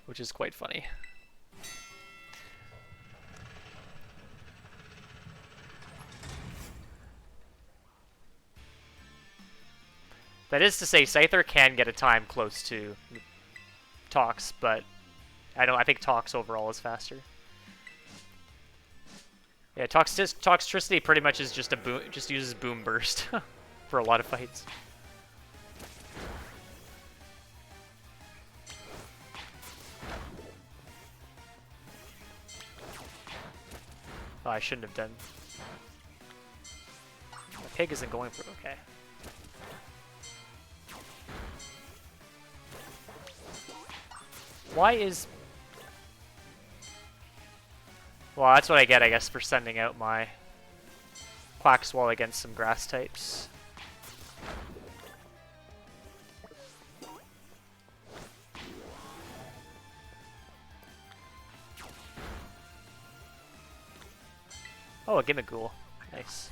Which is quite funny. That is to say, Scyther can get a time close to Tox, but I think Tox overall is faster. Yeah, Toxtricity pretty much is just just uses Boom Burst for a lot of fights. Oh, I shouldn't have done. The pig isn't going for okay. Why is... Well, that's what I get, I guess, for sending out my Quaxwall against some grass types. Oh, a Gimmighoul. Nice.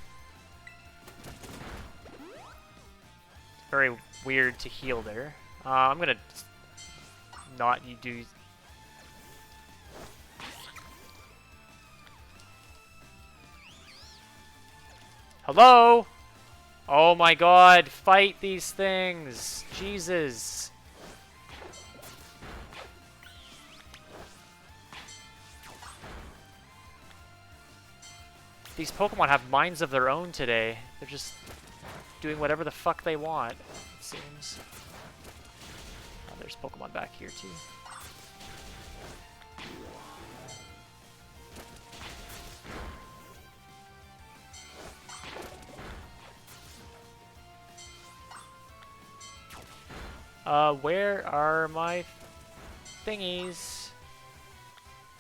Very weird to heal there. I'm gonna not do... Hello? Oh my god, fight these things! Jesus! These Pokemon have minds of their own today. They're just doing whatever the fuck they want, it seems. Oh, there's Pokemon back here too. Where are my thingies?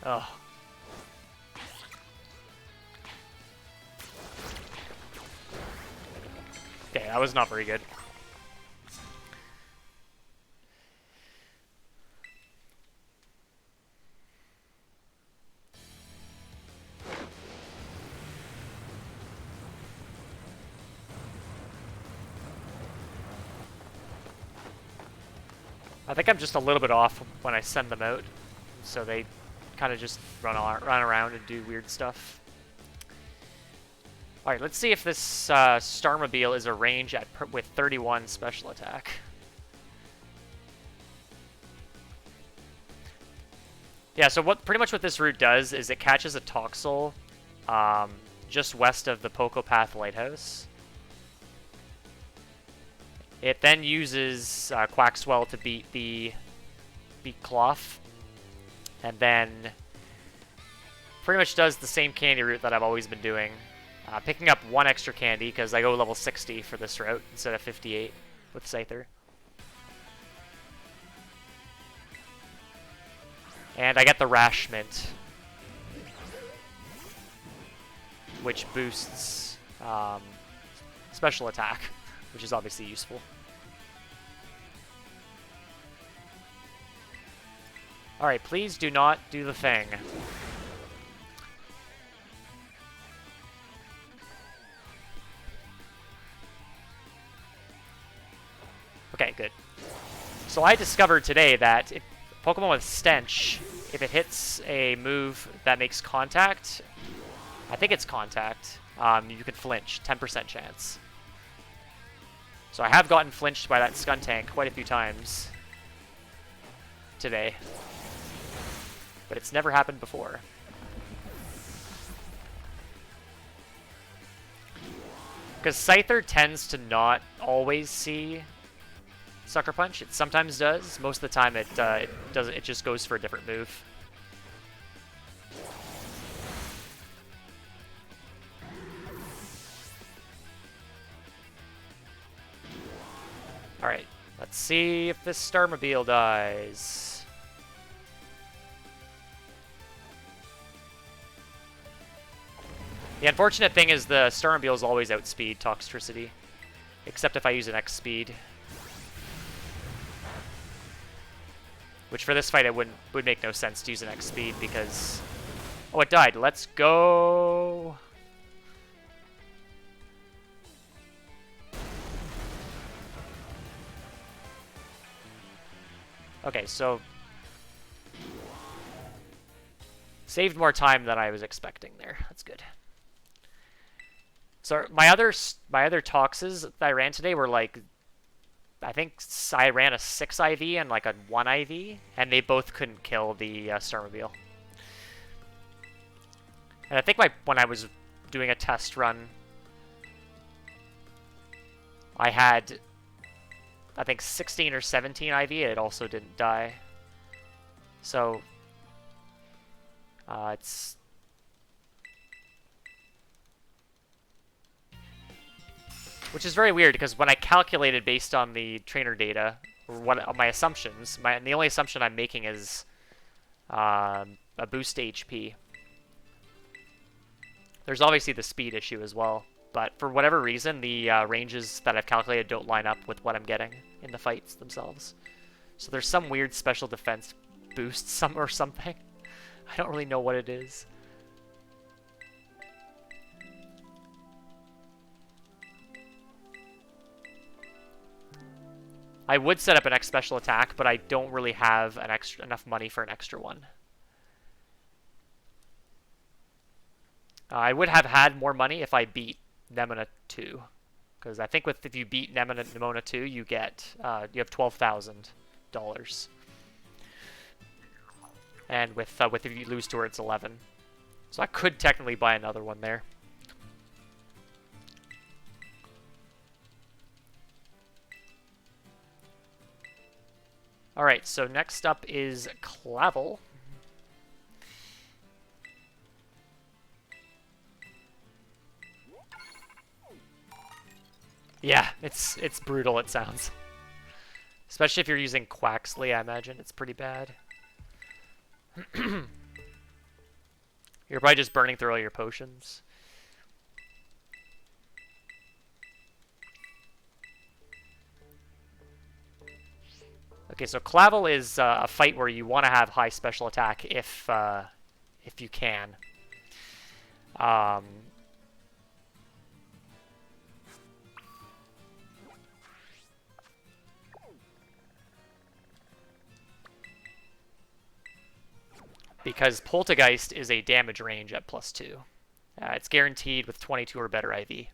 Oh. Okay, that was not very good. I think I'm just a little bit off when I send them out, so they kind of just run around and do weird stuff. All right, let's see if this Starmobile is a range with 31 special attack. Yeah, so pretty much what this route does is it catches a Toxel just west of the Pokopath Lighthouse. It then uses Quaxwell to beat Cloth, and then pretty much does the same candy route that I've always been doing. Picking up 1 extra candy, because I go level 60 for this route instead of 58 with Scyther. And I get the Rash Mint, which boosts special attack, which is obviously useful. Alright, please do not do the thing. Okay, good. So I discovered today that if Pokemon with Stench, if it hits a move that makes contact, I think it's contact, you can flinch, 10% chance. So I have gotten flinched by that Skuntank quite a few times today, but it's never happened before. Because Scyther tends to not always see Sucker Punch. It sometimes does. Most of the time it doesn't. It just goes for a different move. Alright, let's see if this Starmobile dies. The unfortunate thing is the Starmobiles always outspeed Toxtricity, except if I use an X-Speed. Which for this fight it would make no sense to use an X-Speed because... Oh, it died. Let's go! Okay, so... Saved more time than I was expecting there. That's good. So my other Toxes that I ran today were like... I think I ran a 6 IV and like a 1 IV, and they both couldn't kill the Starmobile. And I think when I was doing a test run, I had, I think 16 or 17 IV, and it also didn't die. So, it's... Which is very weird, because when I calculated based on the trainer data, or my assumptions, the only assumption I'm making is a boost HP. There's obviously the speed issue as well, but for whatever reason, the ranges that I've calculated don't line up with what I'm getting in the fights themselves. So there's some weird special defense boost or something. I don't really know what it is. I would set up an X special attack, but I don't really have enough money for an extra one. I would have had more money if I beat Nemona 2, because I think if you beat Nemona 2, you get you have $12,000, and with if you lose to her, it's 11. So I could technically buy another one there. Alright, so next up is Clavel. Yeah, it's brutal, it sounds. Especially if you're using Quaxley, I imagine it's pretty bad. You're probably just burning through all your potions. Okay, so Clavel is a fight where you want to have high special attack if you can. Because Poltergeist is a damage range at +2. It's guaranteed with 22 or better IV.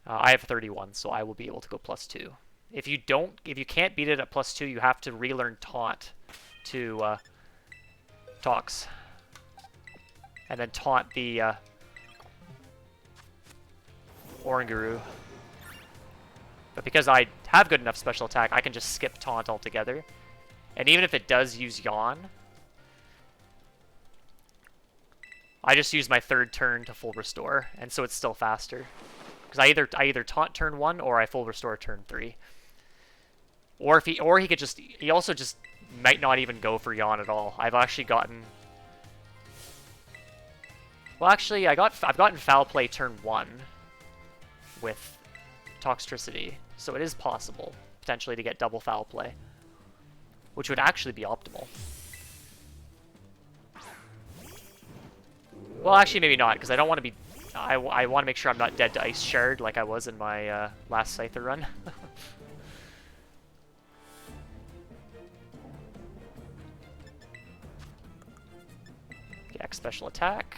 I have 31, so I will be able to go +2. If you can't beat it at +2, you have to relearn Taunt to Tox. And then taunt the Oranguru. But because I have good enough special attack, I can just skip taunt altogether. And even if it does use yawn, I just use my third turn to full restore, and so it's still faster. Because I either taunt turn 1 or I full restore turn 3. Or if he could just, he also just might not even go for yawn at all. I've actually gotten, well, actually I've gotten foul play turn 1 with Toxtricity, so it is possible potentially to get double foul play, which would actually be optimal. Well, actually maybe not, because I don't want to be, I want to make sure I'm not dead to Ice Shard like I was in my last Scyther run. X special attack.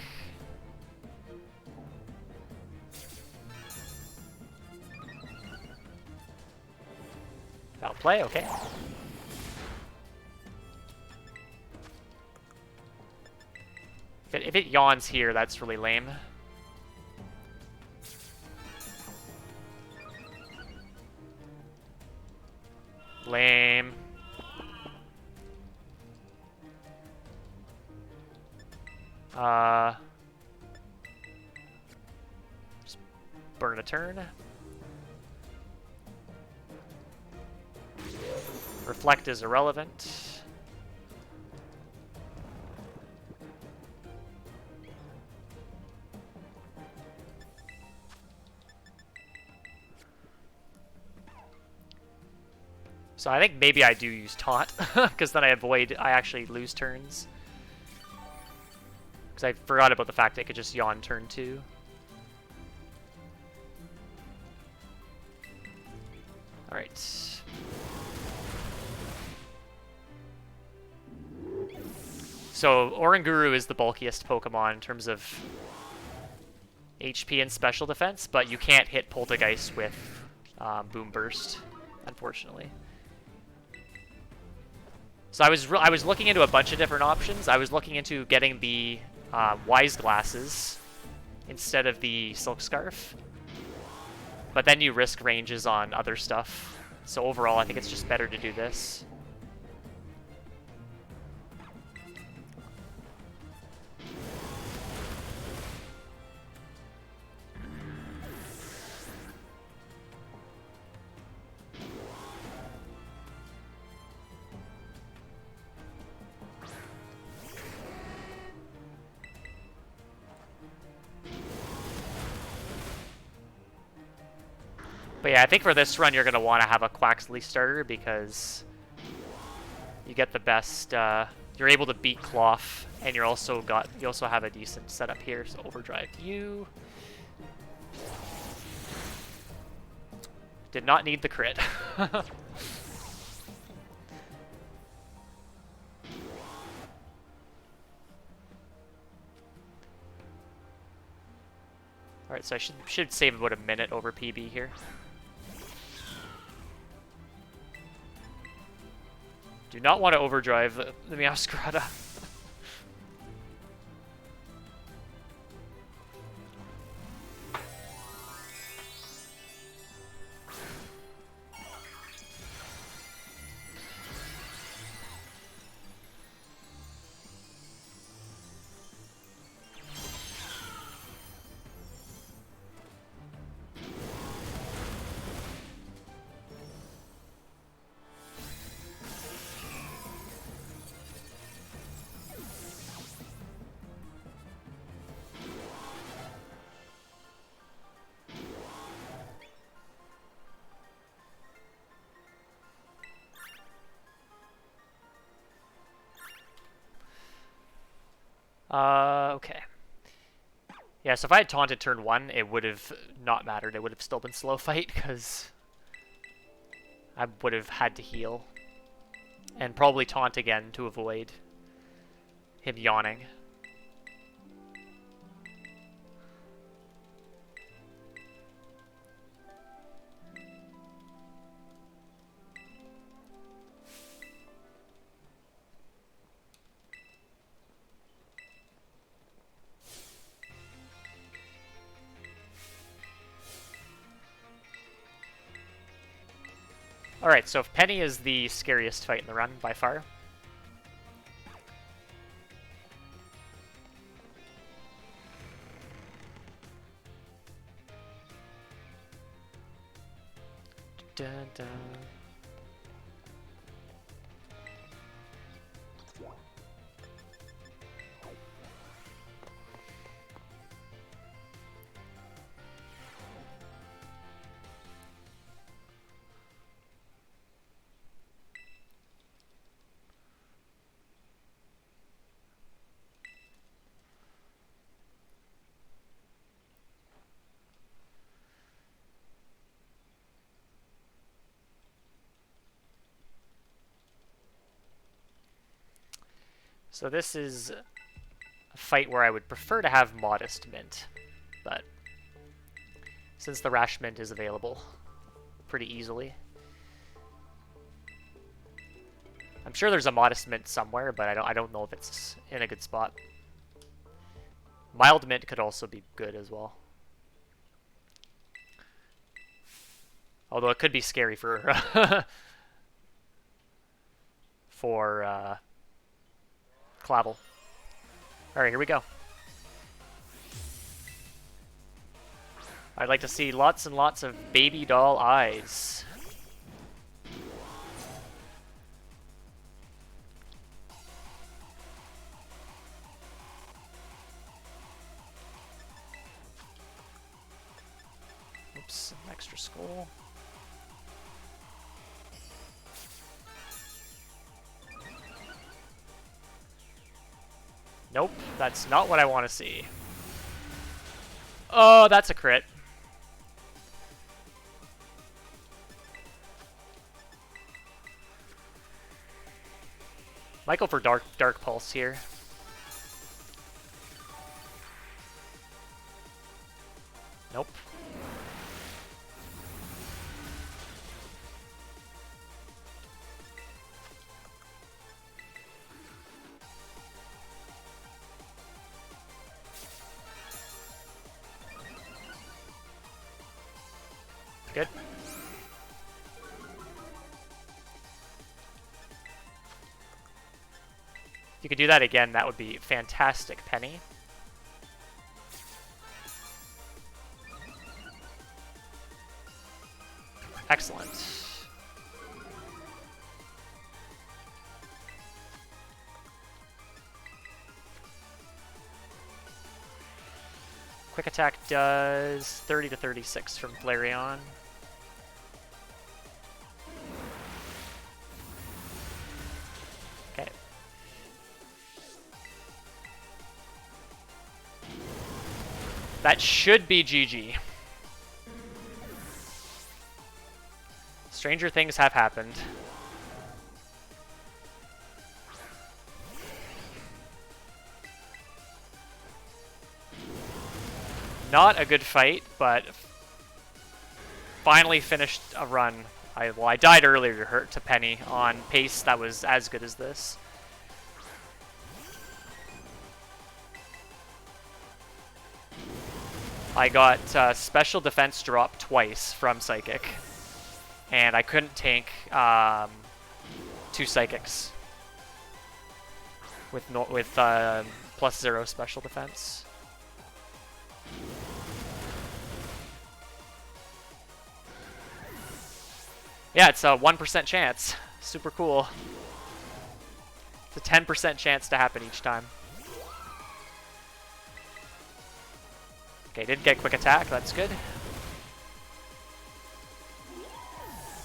Foul play, okay. If it yawns here, that's really lame. Lame. Just burn a turn. Reflect is irrelevant. So I think maybe I do use taunt, because then I actually lose turns. Because I forgot about the fact that I could just yawn turn 2. Alright. So Oranguru is the bulkiest Pokemon in terms of HP and special defense, but you can't hit Poltergeist with Boom Burst, unfortunately. So I was looking into a bunch of different options. I was looking into getting the Wise Glasses instead of the Silk Scarf, but then you risk ranges on other stuff. So overall, I think it's just better to do this. But yeah, I think for this run you're going to want to have a Quaxley starter because you get the best, you're able to beat Cloth, and you also have a decent setup here, so Overdrive you. Did not need the crit. Alright, so I should save about a minute over PB here. Do not want to overdrive the Meowscarada. Okay. Yeah, so if I had taunted turn 1, it would have not mattered. It would have still been slow fight, because I would have had to heal. And probably taunt again to avoid him yawning. Alright, so if Penny is the scariest fight in the run by far. Dun, dun. So this is a fight where I would prefer to have Modest Mint, but since the Rash Mint is available pretty easily. I'm sure there's a Modest Mint somewhere, but I don't know if it's in a good spot. Mild Mint could also be good as well. Although it could be scary for for Clavel. Alright, here we go. I'd like to see lots and lots of baby doll eyes. Oops, an extra skull. Nope, that's not what I want to see. Oh, that's a crit. Might go for Dark Pulse here. Nope. Good. If you could do that again, that would be fantastic, Penny. Excellent. Quick attack does 30 to 36 from Flareon. Okay. That should be GG. Stranger things have happened. Not a good fight, but finally finished a run. I died earlier to Penny on pace that was as good as this. I got special defense drop twice from Psychic, and I couldn't tank 2 Psychics with +0 special defense. Yeah, it's a 1% chance. Super cool. It's a 10% chance to happen each time. Okay, did get quick attack. That's good.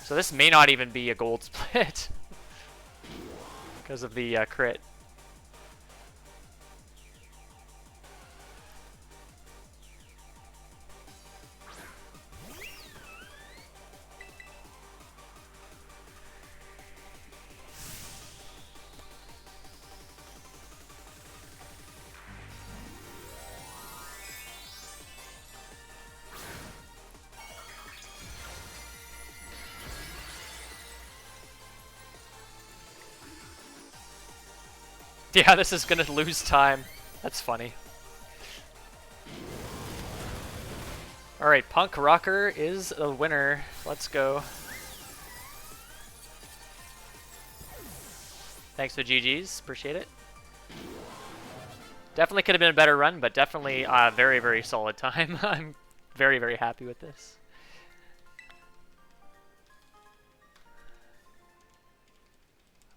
So this may not even be a gold split because of the crit. Yeah, this is gonna lose time. That's funny. Alright, Punk Rocker is the winner. Let's go. Thanks for GGs. Appreciate it. Definitely could have been a better run, but definitely a very, very solid time. I'm very, very happy with this.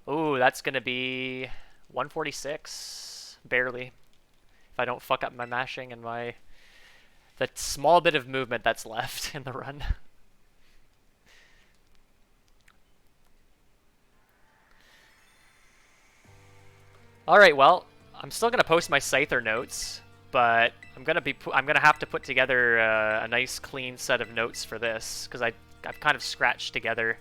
Ooh, that's going to be 146. Barely. If I don't fuck up my mashing and the small bit of movement that's left in the run. Alright, well, I'm still gonna post my Scyther notes, but I'm gonna have to put together a nice clean set of notes for this, because I've kind of scratched together.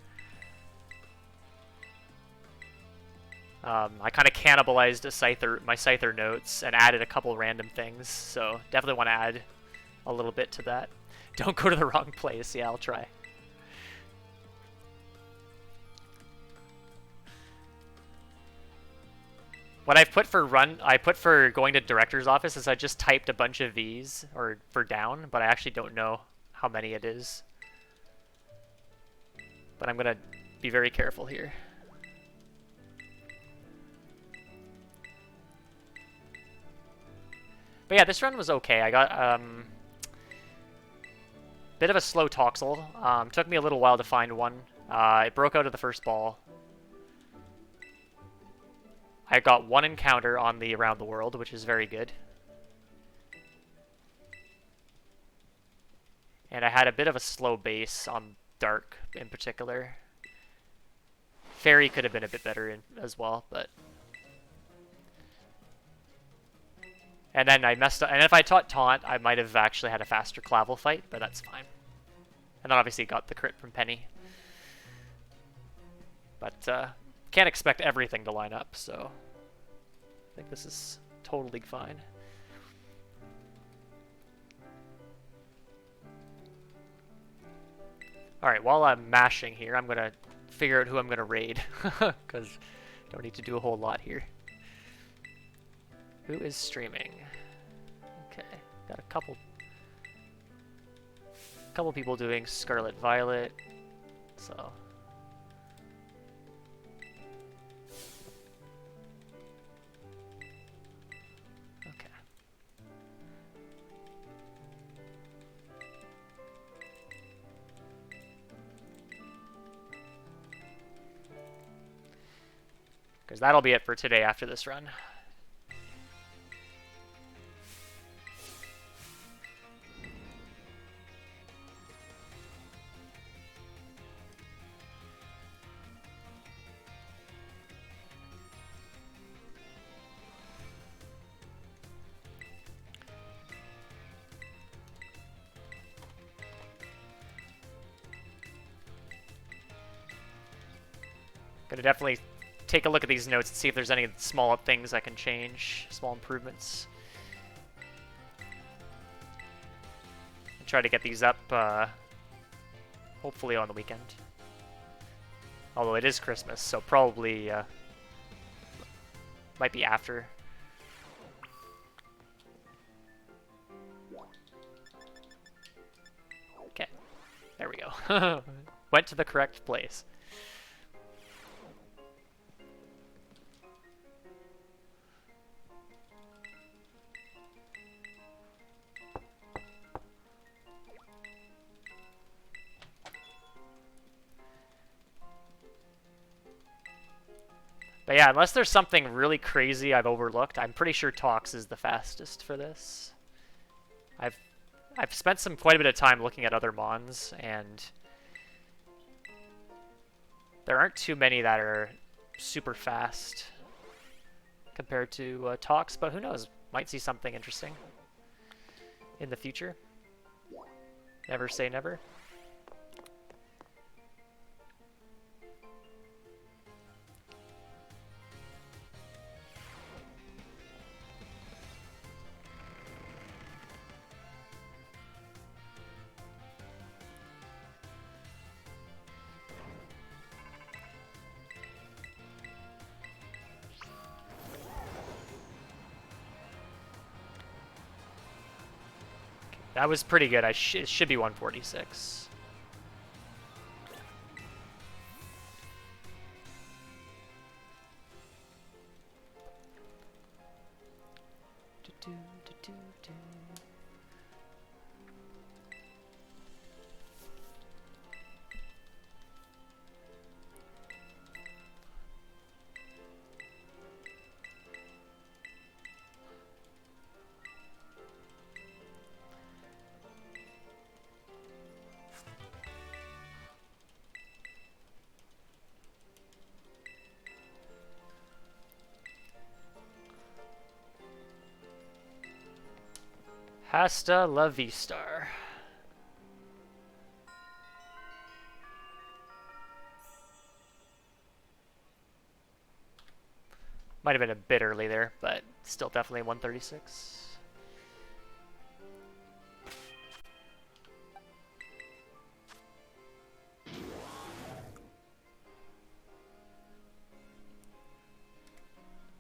I kind of cannibalized my Scyther notes and added a couple random things, so definitely want to add a little bit to that. Don't go to the wrong place. Yeah, I'll try. What I've put for going to director's office is I just typed a bunch of V's or for down, but I actually don't know how many it is. But I'm gonna be very careful here. But yeah, this run was okay. I got bit of a slow Toxel. Took me a little while to find one. It broke out of the first ball. I got one encounter on the Around the World, which is very good. And I had a bit of a slow base on Dark in particular. Fairy could have been a bit better as well, but... And then I messed up, and if I taught Taunt, I might have actually had a faster Clavel fight, but that's fine. And then obviously got the crit from Penny. But can't expect everything to line up, so I think this is totally fine. Alright, while I'm mashing here, I'm gonna figure out who I'm gonna raid, because don't need to do a whole lot here. Who is streaming? Okay, got a couple people doing Scarlet Violet, so okay. Because that'll be it for today after this run. Gonna definitely take a look at these notes and see if there's any small things I can change, small improvements. And try to get these up, hopefully on the weekend. Although it is Christmas, so probably might be after. Okay, there we go. Went to the correct place. But yeah, unless there's something really crazy I've overlooked, I'm pretty sure Tox is the fastest for this. I've spent quite a bit of time looking at other Mons, and there aren't too many that are super fast compared to Tox, but who knows? Might see something interesting in the future. Never say never. That was pretty good. It should be 146. do, do, do, do. Hasta la Vistar. Might have been a bit early there, but still definitely 136.